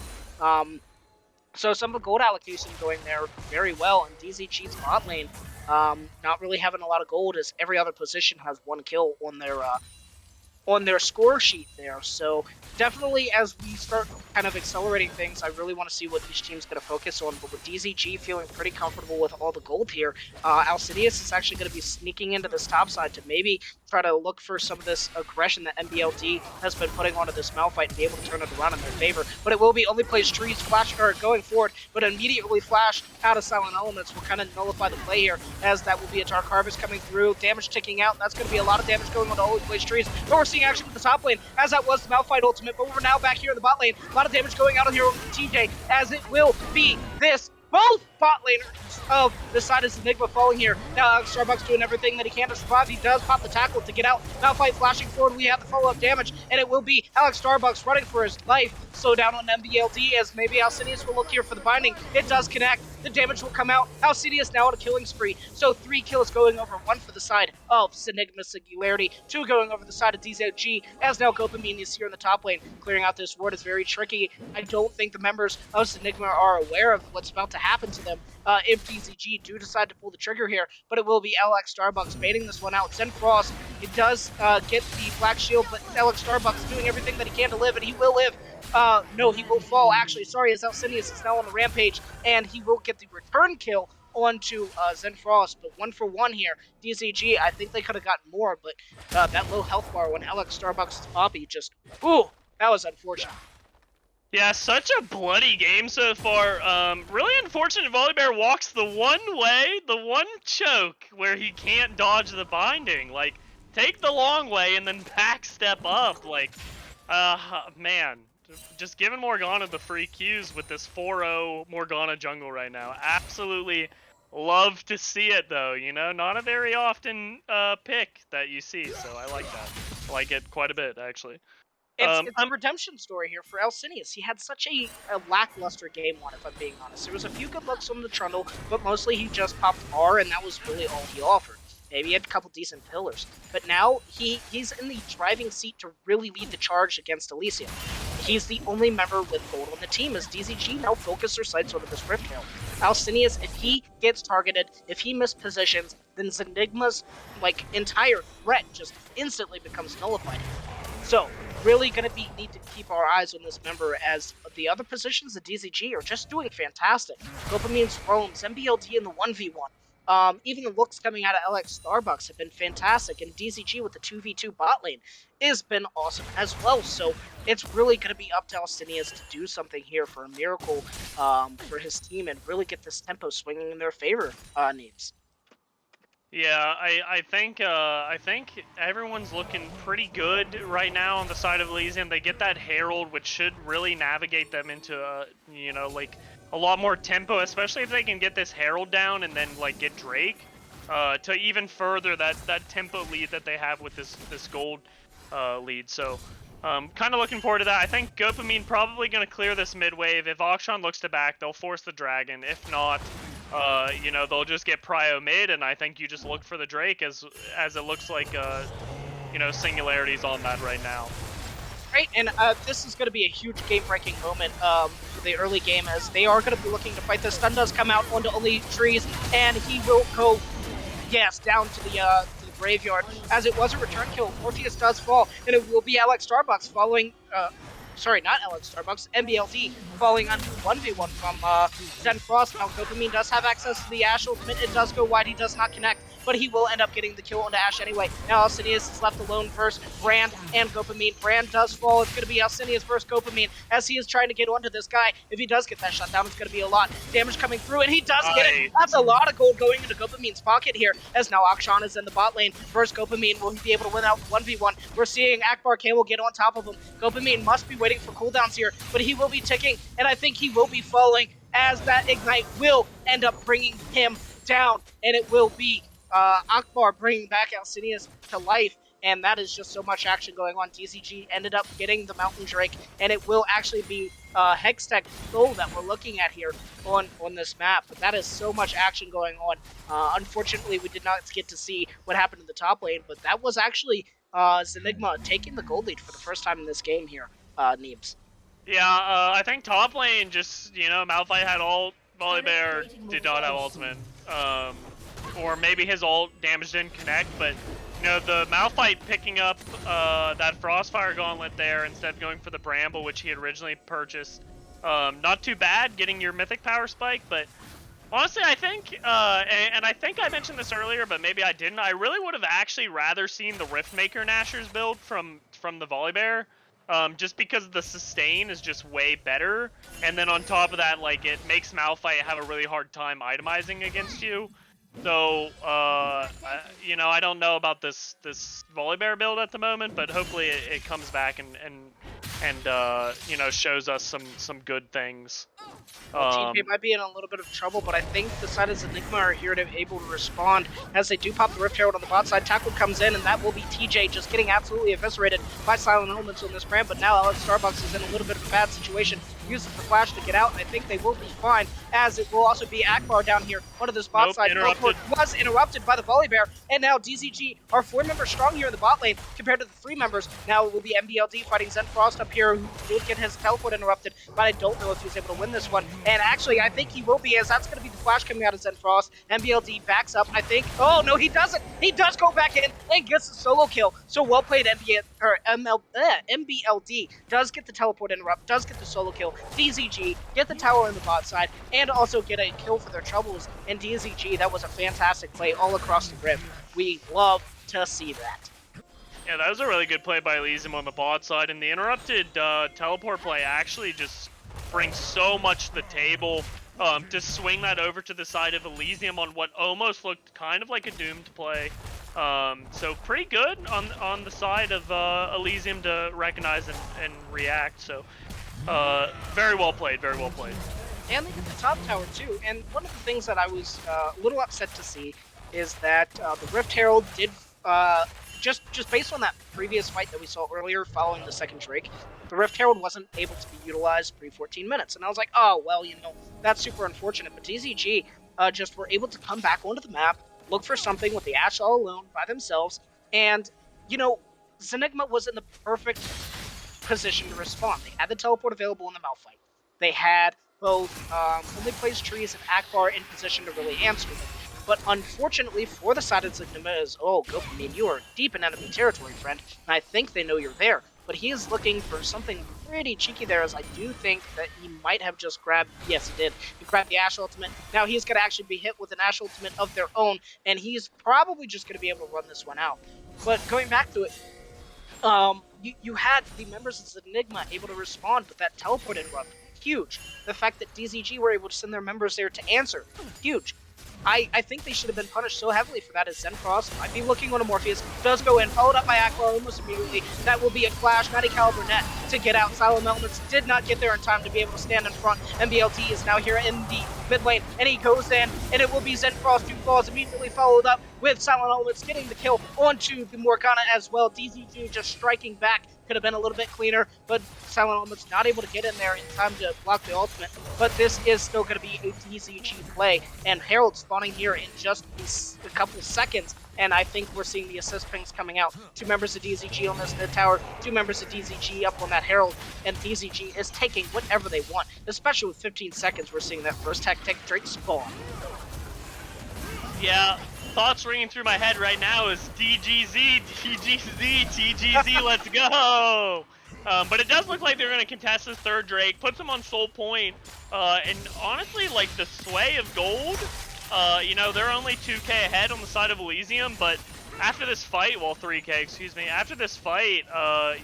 Speaker 3: So some of the gold allocation going there very well, and DZG's bot lane not really having a lot of gold, as every other position has 1 kill on their score sheet there. So definitely, as we start kind of accelerating things, I really want to see what each team's going to focus on. But with DZG feeling pretty comfortable with all the gold here, Alcinius is actually going to be sneaking into this top side to maybe try to look for some of this aggression that MBLD has been putting onto this Malphite and be able to turn it around in their favor. But it will be Only Plays Trees flash, or going forward, but immediately flash out of Silent Elements will kind of nullify the play here, as that will be a Dark Harvest coming through, damage ticking out. That's going to be a lot of damage going on to Only Plays Trees. But we're seeing action with the top lane, as that was the Malphite ultimate, but we're now back here in the bot lane. A lot of damage going out on here with TJ, as it will be this both bot laners of the side of Zenigma falling here. Now Starbucks doing everything that he can to survive. He does pop the tackle to get out. Malphite flashing forward. We have the follow-up damage, and it will be Alex Starbucks running for his life. Slow down on MBLD as maybe Alcidius will look here for the binding. It does connect. The damage will come out. Alcidius now on a killing spree. So 3 kills going over, 1 for the side of Zenigma Singularity, 2 going over the side of DZG, as now Gopamine is here in the top lane. Clearing out this ward is very tricky. I don't think the members of Zenigma are aware of what's about to happen to them if DZG do decide to pull the trigger here, but it will be LX Starbucks baiting this one out. Zen Frost, it does get the Black Shield, but LX Starbucks is doing everything that he can to live, and he will live. No, he will fall, actually. Sorry, as Alcinius is now on the rampage, and he will get the return kill onto Zen Frost, but 1 for 1 here. DZG, I think they could have gotten more, but that low health bar when Alex Starbucks' Poppy just, ooh, that was unfortunate.
Speaker 4: Yeah, such a bloody game so far. Really unfortunate Volibear walks the one way, the one choke, where he can't dodge the binding. Like, take the long way and then back step up. Like, man. Just giving Morgana the free Qs with this 4-0 Morgana jungle right now. Absolutely love to see it, though. You know, not a very often pick that you see, so I like that. I like it quite a bit, actually.
Speaker 3: It's a redemption story here for Alcinius. He had such a lackluster game one, if I'm being honest. There was a few good looks on the Trundle, but mostly he just popped R, and that was really all he offered. Maybe he had a couple decent pillars. But now he's in the driving seat to really lead the charge against Elysium. He's the only member with gold on the team, as DZG now focus their sights over this Rift Tail. Alcinius, if he gets targeted, if he mispositions, then Zenigma's entire threat just instantly becomes nullified. So, really going to need to keep our eyes on this member, as the other positions of DZG are just doing fantastic. Dopamine's roams, MBLD in the 1v1. Even the looks coming out of LX Starbucks have been fantastic, and DZG with the 2v2 bot lane has been awesome as well. So it's really going to be up to Alcinius to do something here for a miracle for his team and really get this tempo swinging in their favor, Neebs.
Speaker 4: Yeah, I think everyone's looking pretty good right now on the side of Elysium. They get that Herald, which should really navigate them into a lot more tempo, especially if they can get this Herald down and then get Drake to even further that tempo lead that they have with this gold lead. So kind of looking forward to that. I think Gopamine probably going to clear this mid wave. If Akshan looks to back, they'll force the dragon. If not, they'll just get prio mid, and I think you just look for the Drake as it looks like, Singularity's on that right now.
Speaker 3: Right, and this is going to be a huge game-breaking moment for the early game, as they are going to be looking to fight. The stun does come out onto only trees, and he will go, down to the graveyard, as it was a return kill. Morpheus does fall, and it will be Alex Starbucks following, sorry, not Alex Starbucks, MBLD falling onto 1v1 from Zen Frost. Now Dopamine does have access to the Ashe ultimate. It does go wide, he does not connect, but he will end up getting the kill onto Ashe anyway. Now Alcinius is left alone versus Brand and Gopamine. Brand does fall. It's going to be Alcinius versus Gopamine, as he is trying to get onto this guy. If he does get that shut down, it's going to be a lot. Damage coming through, and he does get it. That's a lot of gold going into Gopamine's pocket here, as now Akshan is in the bot lane versus Gopamine. Will he be able to win out 1v1? We're seeing Akbar K will get on top of him. Gopamine must be waiting for cooldowns here, but he will be ticking, and I think he will be falling, as that Ignite will end up bringing him down, and it will be Akbar bringing back Alcinius to life, and that is just so much action going on. DZG ended up getting the Mountain Drake, and it will actually be Hextech Soul that we're looking at here on this map, but that is so much action going on. Unfortunately, we did not get to see what happened in the top lane, but that was actually Zenigma taking the gold lead for the first time in this game here, Neebs.
Speaker 4: Yeah, I think top lane just, Malphite had ult, Volibear did not have ultimate. Or maybe his ult damage didn't connect, but, the Malphite picking up that Frostfire Gauntlet there instead of going for the Bramble, which he had originally purchased. Not too bad getting your Mythic Power Spike, but honestly, I think, and I think I mentioned this earlier, but maybe I didn't, I really would have actually rather seen the Riftmaker Nashers build from the Volibear. Just because the sustain is just way better, and then on top of that, it makes Malphite have a really hard time itemizing against you. So, I don't know about this Volibear build at the moment, but hopefully it comes back and and you know, shows us some good things.
Speaker 3: Well, TJ might be in a little bit of trouble, but I think the side of Zenigma are here to able to respond as they do pop the Rift Herald on the bot side. Tackle comes in, and that will be TJ just getting absolutely eviscerated by Silent Elements on this brand, but now Alex Starbucks is in a little bit of a bad situation. Uses the flash to get out, and I think they will be fine, as it will also be Akbar down here onto this bot side.
Speaker 4: Interrupted.
Speaker 3: Was interrupted by the Volley Bear, and now DZG are 4 members strong here in the bot lane compared to the 3 members. Now it will be MBLD fighting Zen Frost up here, who did get his teleport interrupted, but I don't know if he's able to win this one. And actually, I think he will be, as that's going to be the flash coming out of Zen Frost. MBLD backs up, I think. Oh, no, he doesn't. He does go back in and gets the solo kill. So well played, MBLD does get the teleport interrupt, does get the solo kill. DZG get the tower in the bot side, and also get a kill for their troubles. And DZG, that was a fantastic play all across the grid. We love to see that.
Speaker 4: Yeah, that was a really good play by Elysium on the bot side, and the interrupted teleport play actually just brings so much to the table to swing that over to the side of Elysium on what almost looked kind of like a doomed play. So pretty good on the side of Elysium to recognize and react. So very well played, very well played.
Speaker 3: And they get the top tower too. And one of the things that I was a little upset to see is that the Rift Herald did just based on that previous fight that we saw earlier following the second Drake, the Rift Herald wasn't able to be utilized pre-14 minutes. And I was like, oh, well, you know, that's super unfortunate. But DZG just were able to come back onto the map, look for something with the Ashe all alone by themselves, and, you know, Zenigma was in the perfect position to respond. They had the teleport available in the Malphite. They had both Only Plays Trees and Akbar in position to really answer them. But unfortunately for the side of Zenigma is, oh, Gopamine, you are deep in enemy territory, friend, and I think they know you're there. But he is looking for something pretty cheeky there, as I do think that he might have just grabbed, yes, he did. He grabbed the Ashe ultimate. Now he's going to actually be hit with an Ashe ultimate of their own, and he's probably just going to be able to run this one out. But going back to it, you had the members of Zenigma able to respond with that teleport interrupt. Huge. The fact that DZG were able to send their members there to answer. Huge. I think they should have been punished so heavily for that, as Zen Frost might be looking on a Morpheus, does go in, followed up by Akbar almost immediately. That will be a flash, 90 caliber net to get out. Silent Elements did not get there in time to be able to stand in front. MBLT is now here in the mid lane, and he goes in, and it will be Zen Frost who falls, immediately followed up with Silent Elements getting the kill onto the Morgana as well. DZG just striking back. Could have been a little bit cleaner, but Silent Elements not able to get in there in time to block the ultimate. But this is still going to be a DZG play, and Herald spawning here in just a couple seconds, and I think we're seeing the assist pings coming out. 2 members of DZG on this mid tower, 2 members of DZG up on that Herald, and DZG is taking whatever they want. Especially with 15 seconds, we're seeing that first tactic Drake spawn.
Speaker 4: Yeah, thoughts ringing through my head right now is DGZ, DGZ, TGZ, let's go! But it does look like they're going to contest this third Drake, puts him on soul point, and honestly, like, the sway of gold, you know, they're only 2k ahead on the side of Elysium, but after this fight, well, 3k, excuse me, after this fight,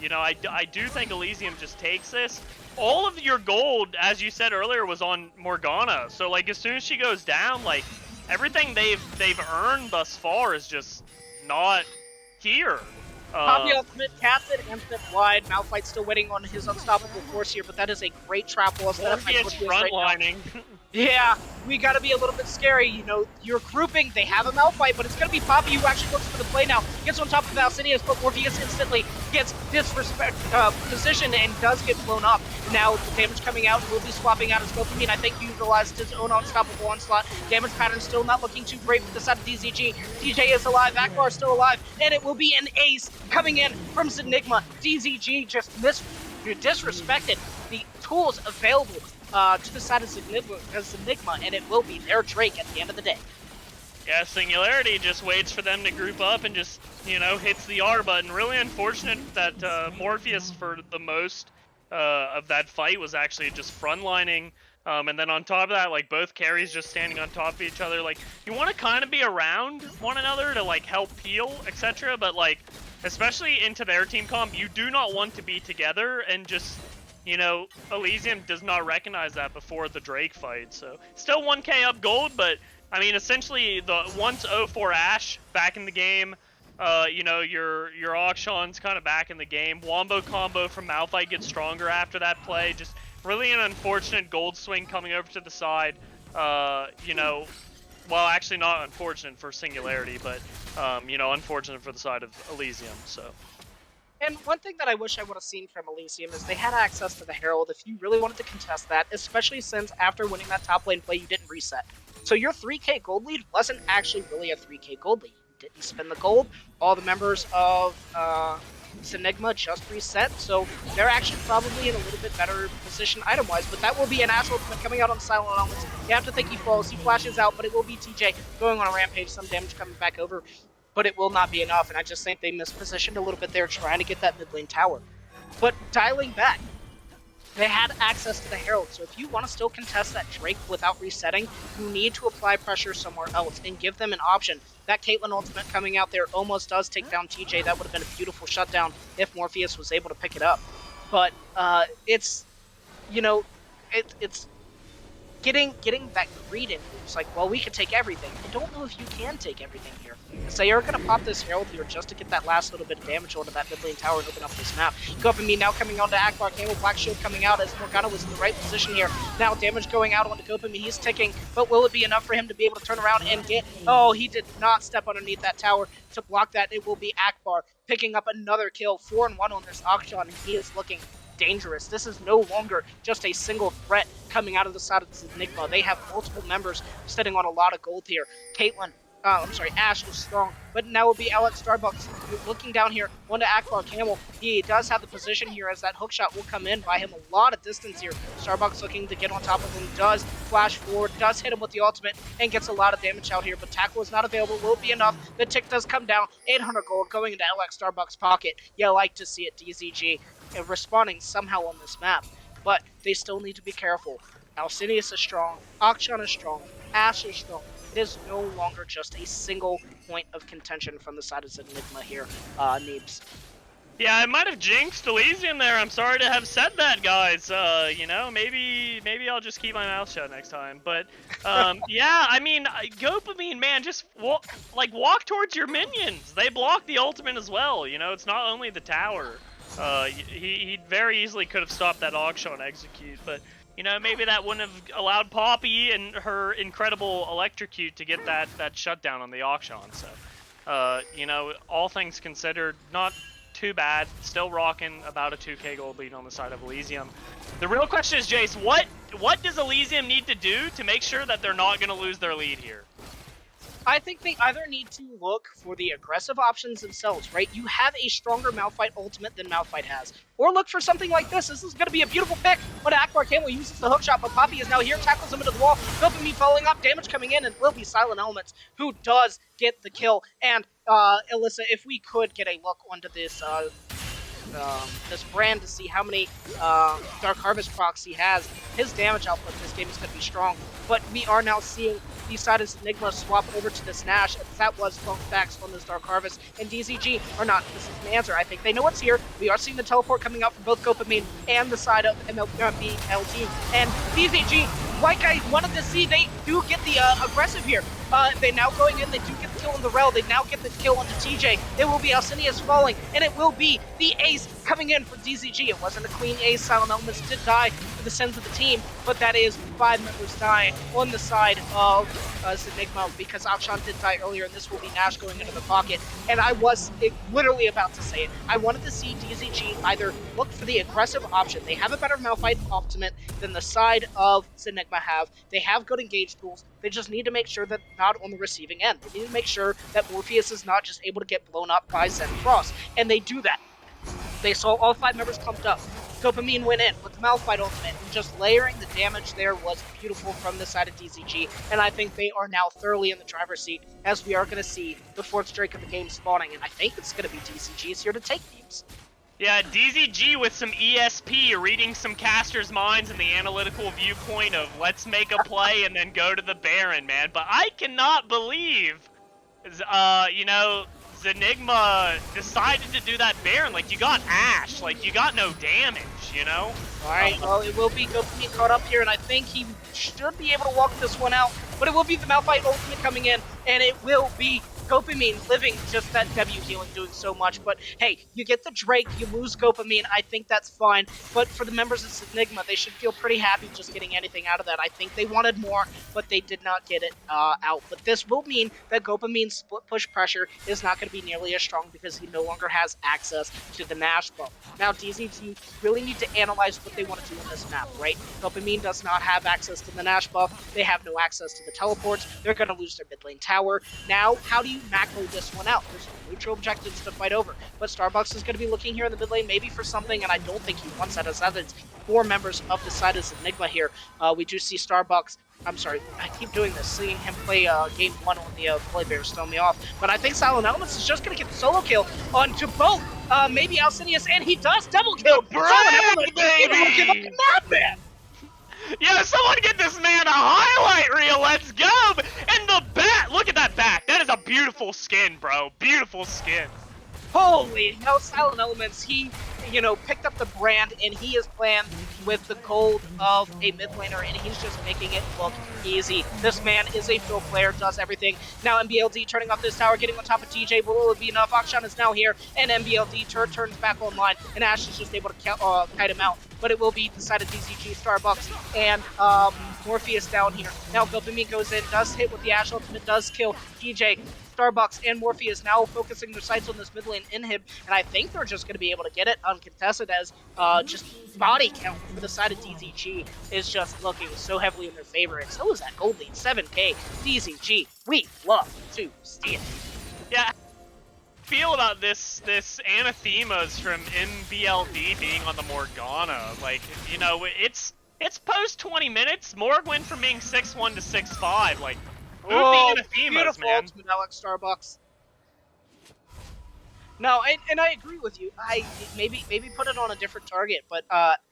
Speaker 4: you know, I do think Elysium just takes this. All of your gold, as you said earlier, was on Morgana, so, like, as soon as she goes down, like, everything they've earned thus far is just not here.
Speaker 3: Poppy ultimate, casted, and spent wide. Malphite's still waiting on his unstoppable force here, but that is a great trap wall set up by
Speaker 4: Morpheus frontlining.
Speaker 3: Right yeah, we gotta be a little bit scary. You know, you're grouping, they have a Malphite, but it's gonna be Poppy who actually looks for the play now. Gets on top of Alcidius, but Morpheus instantly gets disrespect position and does get blown up. Now the damage coming out will be swapping out his Gopamine. I think he utilized his own unstoppable onslaught. Damage pattern still not looking too great for the side of DZG. DJ is alive, Akbar is still alive, and it will be an ace coming in from Zenigma. DZG just disrespected the tools available to the side of Zenigma, and it will be their Drake at the end of the day.
Speaker 4: Yeah, Singularity just waits for them to group up and just, you know, hits the R button. Really unfortunate that Morpheus, for the most of that fight, was actually just frontlining. And then on top of that, like, both carries just standing on top of each other. Like, you want to kind of be around one another to, like, help peel, etc. But, like, especially into their team comp, you do not want to be together, and just, you know, Elysium does not recognize that before the Drake fight. So, still 1k up gold, but, I mean, essentially, the once 0-4 Ashe back in the game, You know, your Auction's kind of back in the game. Wombo combo from Malphite gets stronger after that play. Just really an unfortunate gold swing coming over to the side. You know, well, actually not unfortunate for Singularity, but, you know, unfortunate for the side of Elysium, so.
Speaker 3: And one thing that I wish I would have seen from Elysium is they had access to the Herald if you really wanted to contest that, especially since after winning that top lane play, you didn't reset. So your 3k gold lead wasn't actually really a 3k gold lead. You didn't spend the gold. All the members of Zenigma just reset, so they're actually probably in a little bit better position item-wise, but that will be an Ash ultimate coming out on Silent Elements. You have to think he falls, he flashes out, but it will be TJ going on a rampage, some damage coming back over, but it will not be enough, and I just think they mispositioned a little bit there trying to get that mid lane tower. But dialing back, they had access to the Herald, so if you want to still contest that Drake without resetting, you need to apply pressure somewhere else and give them an option. That Caitlyn ultimate coming out there almost does take down TJ. That would have been a beautiful shutdown if Morpheus was able to pick it up. But it's, you know, it's getting that greed in. It's like, well, we could take everything. I don't know if you can take everything here. So you're going to pop this Herald here just to get that last little bit of damage onto that mid lane tower and open up this map. Gopamine now coming on to Akbar. Camel Black Shield coming out as Morgana was in the right position here. Now damage going out onto Gopamine. He's ticking, but will it be enough for him to be able to turn around and get... Oh, he did not step underneath that tower to block that. It will be Akbar picking up another kill. 4-1 on this Auction, and he is looking dangerous. This is no longer just a single threat coming out of the side of Zenigma. They have multiple members sitting on a lot of gold here. Caitlyn, Ash is strong, but now will be Alex Starbucks looking down here onto Akbar Camel. He does have the position here as that hookshot will come in by him a lot of distance here. Starbucks looking to get on top of him, does flash forward, does hit him with the ultimate, and gets a lot of damage out here, but tackle is not available, will be enough. The tick does come down, 800 gold going into Alex Starbucks' pocket. You like to see it, DZG, responding somehow on this map, but they still need to be careful. Alcinius is strong, Akshan is strong, Ash is strong. It is no longer just a single point of contention from the side of Zenigma here, Neebs.
Speaker 4: Yeah, I might have jinxed Elysium there. I'm sorry to have said that, guys. You know, maybe I'll just keep my mouth shut next time. But, yeah, I mean, Gopamine, man, just walk towards your minions. They block the ultimate as well. You know, it's not only the tower. He very easily could have stopped that Auction execute, but... You know, maybe that wouldn't have allowed Poppy and her incredible electrocute to get that shutdown on the Auction. So, you know, all things considered, not too bad. Still rocking about a 2k gold lead on the side of Elysium. The real question is, Jace, what does Elysium need to do to make sure that they're not going to lose their lead here?
Speaker 3: I think they either need to look for the aggressive options themselves, right? You have a stronger Malphite ultimate than Malphite has. Or look for something like this. This is going to be a beautiful pick when Akbar Camel uses the hookshot, but Poppy is now here, tackles him into the wall. Dopamine following up, damage coming in, and will be Silent Elements, who does get the kill. And, Alyssa, if we could get a look onto this, this brand to see how many Dark Harvest procs he has. His damage output this game is going to be strong, but we are now seeing the side of Zenigma swap over to this Nash, as that was Funk Facts on this Dark Harvest, and DZG are not. This is an answer. I think they know it's here. We are seeing the teleport coming out from both Gopamine and the side of MLB and DZG, like I wanted to see, they do get the aggressive here. They now going in, they do get the kill on the Rel, they now get the kill onto TJ. It will be Alcinius falling, and it will be the ace coming in for DZG. It wasn't a clean ace, Silent Elements did die for the sins of the team, but that is 5 members dying on the side of Zenigma, because Akshan did die earlier, and this will be Nash going into the pocket. And I was literally about to say it. I wanted to see DZG either look for the aggressive option. They have a better Malphite ultimate than the side of Zenigma have. They have good engage tools. They just need to make sure that not on the receiving end. They need to make sure that Morpheus is not just able to get blown up by Zen Frost. And they do that. They saw all 5 members clumped up. Gopamine went in with the Malphite ultimate, and just layering the damage there was beautiful from the side of DZG, and I think they are now thoroughly in the driver's seat, as we are going to see the 4th Drake of the game spawning, and I think it's going to be DZG's here to take teams.
Speaker 4: Yeah, DZG with some ESP, reading some casters' minds and the analytical viewpoint of let's make a play and then go to the Baron, man. But I cannot believe, you know, Zenigma decided to do that Baron. Like, you got Ash, like, you got no damage, you know?
Speaker 3: Alright, well, it will be Gopamine caught up here, and I think he should be able to walk this one out, but it will be the Malphite ultimate coming in, and it will be Gopamine living just that W healing, doing so much. But hey, you get the Drake, you lose Gopamine. I think that's fine. But for the members of Zenigma, they should feel pretty happy just getting anything out of that. I think they wanted more, but they did not get it out. But this will mean that Gopamine's split push pressure is not going to be nearly as strong because he no longer has access to the Nash buff. Now, DZG really need to analyze what they want to do on this map, right? Gopamine does not have access to the Nash buff. They have no access to the teleports. They're going to lose their mid lane tower. Now, how do you macro this one out? There's neutral objectives to fight over. But Starbucks is going to be looking here in the mid lane maybe for something, and I don't think he wants that as it's 4 members of the side of Zenigma here. We do see Starbucks. I'm sorry, I keep doing this, seeing him play game 1 on the play bears throw me off. But I think Silent Elements is just going to get the solo kill onto both. Maybe Alcinius, and he does double kill. Silent Elements,
Speaker 4: baby!
Speaker 3: will give up the madman.
Speaker 4: Yeah, someone get this man a highlight reel. Let's go! And the bat, look at that back. That is a beautiful skin, bro. Beautiful skin.
Speaker 3: Holy, no, Silent Elements, he, picked up the brand, and he is playing with the gold of a mid laner, and he's just making it look easy. This man is a field player, does everything. Now MBLD turning off this tower, getting on top of DJ, will it be enough? Akshan is now here, and MBLD turns back online, and Ash is just able to kite him out. But it will be decided DZG, Starbucks, and Morpheus down here. Now Gopamine goes in, does hit with the Ash ultimate, does kill DJ. Starbucks and Morpheus now focusing their sights on this mid lane inhib, and I think they're just going to be able to get it uncontested as just body count for the side of DZG is just looking so heavily in their favor, and so is that gold lead, 7k. DZG, we love to see it.
Speaker 4: Yeah, feel about this anathemas from MBLD being on the Morgana. Like, it's post 20 minutes. Morg went from being 6-1 to 6-5. Like, move the anathemas,
Speaker 3: beautiful
Speaker 4: man.
Speaker 3: ultimate, Alex Starbucks. No, and I agree with you. I maybe put it on a different target, but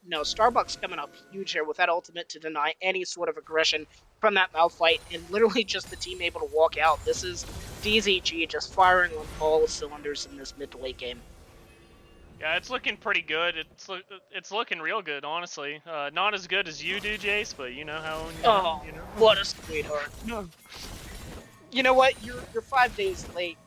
Speaker 3: no, Starbucks coming up huge here with that ultimate to deny any sort of aggression from that Malphite, and literally just the team able to walk out. This is DZG just firing on all cylinders in this mid to late game.
Speaker 4: Yeah, it's looking pretty good. It's looking real good, honestly. Not as good as you do, Jace, but you know how.
Speaker 3: What a sweetheart. You know what? You're 5 days late.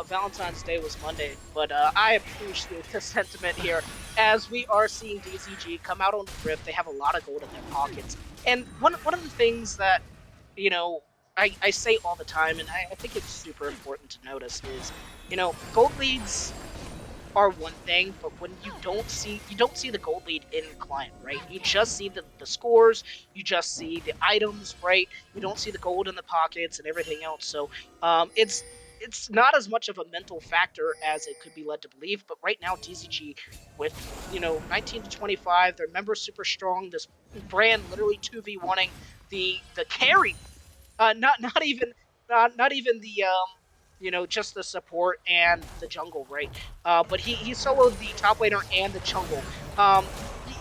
Speaker 3: Valentine's Day was Monday, but I appreciate the sentiment here as we are seeing DZG come out on the Rift. They have a lot of gold in their pockets, and one of the things that I say all the time, and I think it's super important to notice is gold leads are one thing, but when you don't see the gold lead in client, right? You just see the scores, you just see the items, right? You don't see the gold in the pockets and everything else. So it's not as much of a mental factor as it could be led to believe. But right now, DZG with 19 to 25, their members super strong. This brand literally 2v1ing the carry, not even the just the support and the jungle, right? But he soloed the top laner and the jungle.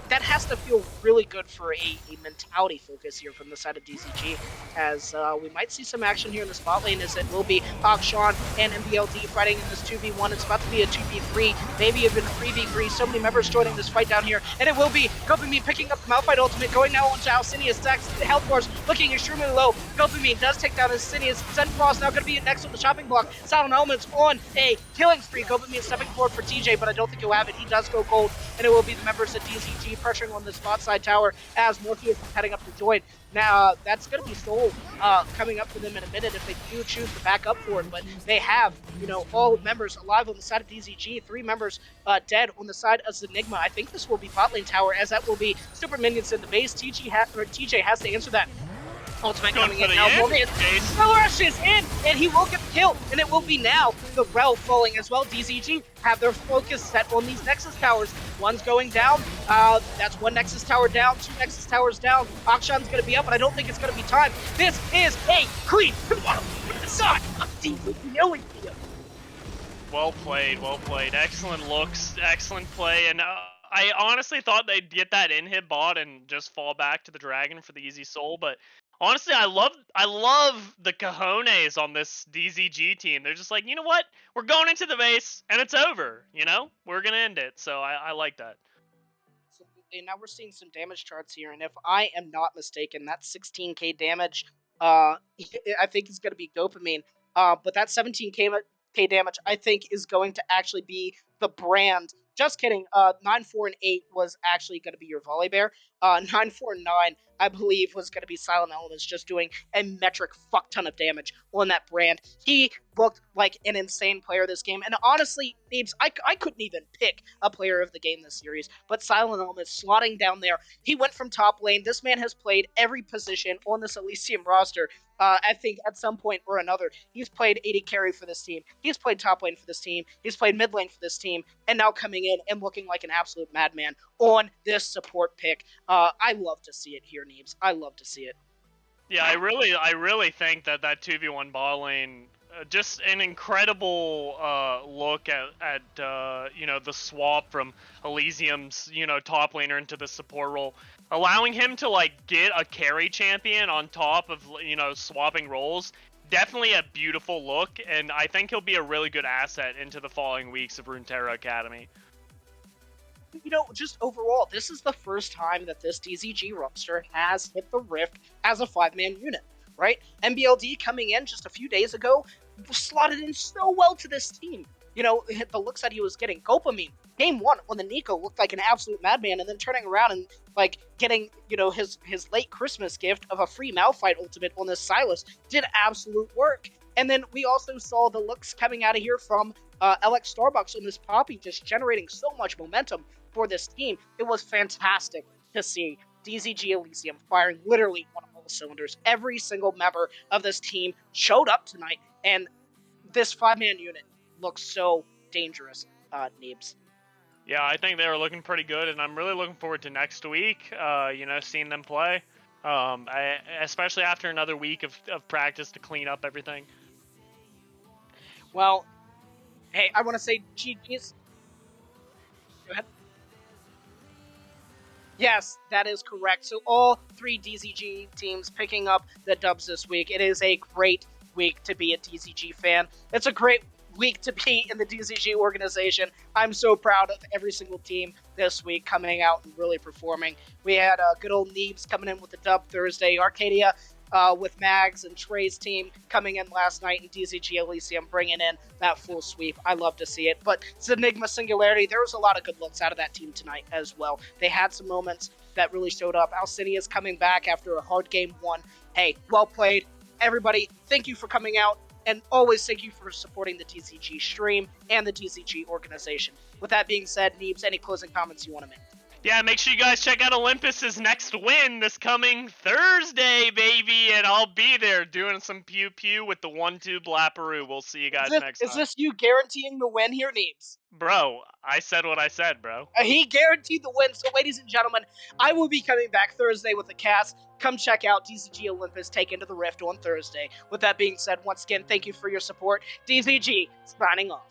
Speaker 3: That has to feel really good for a mentality focus here from the side of DZG, as we might see some action here in the spot lane, as it will be Akshan and MBLD fighting in this 2v1. It's about to be a 2v3, maybe even a 3v3. So many members joining this fight down here, and it will be Gopamine picking up the Malphite ultimate, going now onto Alcinius. Stacks the health bars looking extremely low. Gopamine does take down Alcinius. Zenfrost now going to be next on the chopping block. Silent Elements on a killing spree. Gopamine stepping forward for TJ, but I don't think he'll have it. He does go gold, and it will be the members of DZG pressuring on the spot side tower as Morpheus is heading up to join. Now, that's going to be Soul coming up for them in a minute if they do choose to back up for it, but they have, all members alive on the side of DZG, 3 members dead on the side of Zenigma. I think this will be bot lane tower, as that will be super minions in the base. TJ has to answer that. Ultimate coming in now. Morpheus rushes in, and he will get the kill, and it will be now the Rel falling as well. DZG have their focus set on these Nexus towers. One's going down. That's 1 Nexus tower down, 2 Nexus towers down. Akshan's going to be up, but I don't think it's going to be time. This is a creep to the bottom of the side of DZG.
Speaker 4: Well played, well played. Excellent looks, excellent play, and I honestly thought they'd get that inhib bot and just fall back to the dragon for the easy soul, but honestly, I love the cojones on this DZG team. They're just like, you know what? We're going into the base, and it's over. We're gonna end it. So I like that.
Speaker 3: And now we're seeing some damage charts here, and if I am not mistaken, that's 16k damage. I think it's gonna be Gopamine But that 17k damage, I think, is going to actually be the brand. Just kidding. 9, 4, and 8 was actually going to be your volley bear. 9, 4, and 9, I believe, was going to be Silent Elements, just doing a metric fuck ton of damage on that brand. He looked like an insane player this game, and honestly, Neebs, I couldn't even pick a player of the game this series, but Silent Elements slotting down there. He went from top lane. This man has played every position on this Elysium roster. I think at some point or another, he's played AD carry for this team. He's played top lane for this team. He's played mid lane for this team, and now coming in and looking like an absolute madman on this support pick. I love to see it here, Neebs. I love to see it.
Speaker 4: Yeah, I really think that 2v1 bot lane, just an incredible look at the swap from Elysium's top laner into the support role, allowing him to like get a carry champion on top of swapping roles. Definitely a beautiful look, and I think he'll be a really good asset into the following weeks of Runeterra Academy.
Speaker 3: Just overall, this is the first time that this DZG roster has hit the Rift as a 5-man unit, right? MBLD coming in just a few days ago slotted in so well to this team. The looks that he was getting. Gopamine, game 1 on the Nico, looked like an absolute madman, and then turning around and getting his late Christmas gift of a free Malphite ultimate on this Sylas did absolute work. And then we also saw the looks coming out of here from LX Starbucks on this Poppy, just generating so much momentum for this team. It was fantastic to see DZG Elysium firing literally on all cylinders. Every single member of this team showed up tonight, and this 5-man unit looks so dangerous, Neebs.
Speaker 4: Yeah, I think they were looking pretty good, and I'm really looking forward to next week, seeing them play. Especially after another week of practice to clean up everything.
Speaker 3: Well, hey, I want to say GG's. Go ahead. Yes, that is correct. So all 3 DZG teams picking up the dubs this week. It is a great week to be a DZG fan. It's a great week to be in the DZG organization. I'm so proud of every single team this week coming out and really performing. We had good old Neebs coming in with the dub Thursday. Arcadia with Mags and Trey's team coming in last night, and DZG Elysium bringing in that full sweep. I love to see it. But Zenigma Singularity, there was a lot of good looks out of that team tonight as well. They had some moments that really showed up. Alcinia's coming back after a hard game 1. Hey, well played. Everybody, thank you for coming out, and always thank you for supporting the DZG stream and the DZG organization. With that being said, Neebs, any closing comments you want to make?
Speaker 4: Yeah, make sure you guys check out Olympus's next win this coming Thursday, baby, and I'll be there doing some pew-pew with the 1-2 Blapperoo. We'll see you guys next time.
Speaker 3: Is this you guaranteeing the win here, Neebs?
Speaker 4: Bro, I said what I said, bro.
Speaker 3: He guaranteed the win, so ladies and gentlemen, I will be coming back Thursday with the cast. Come check out DZG Olympus take into the Rift on Thursday. With that being said, once again, thank you for your support. DZG, signing off.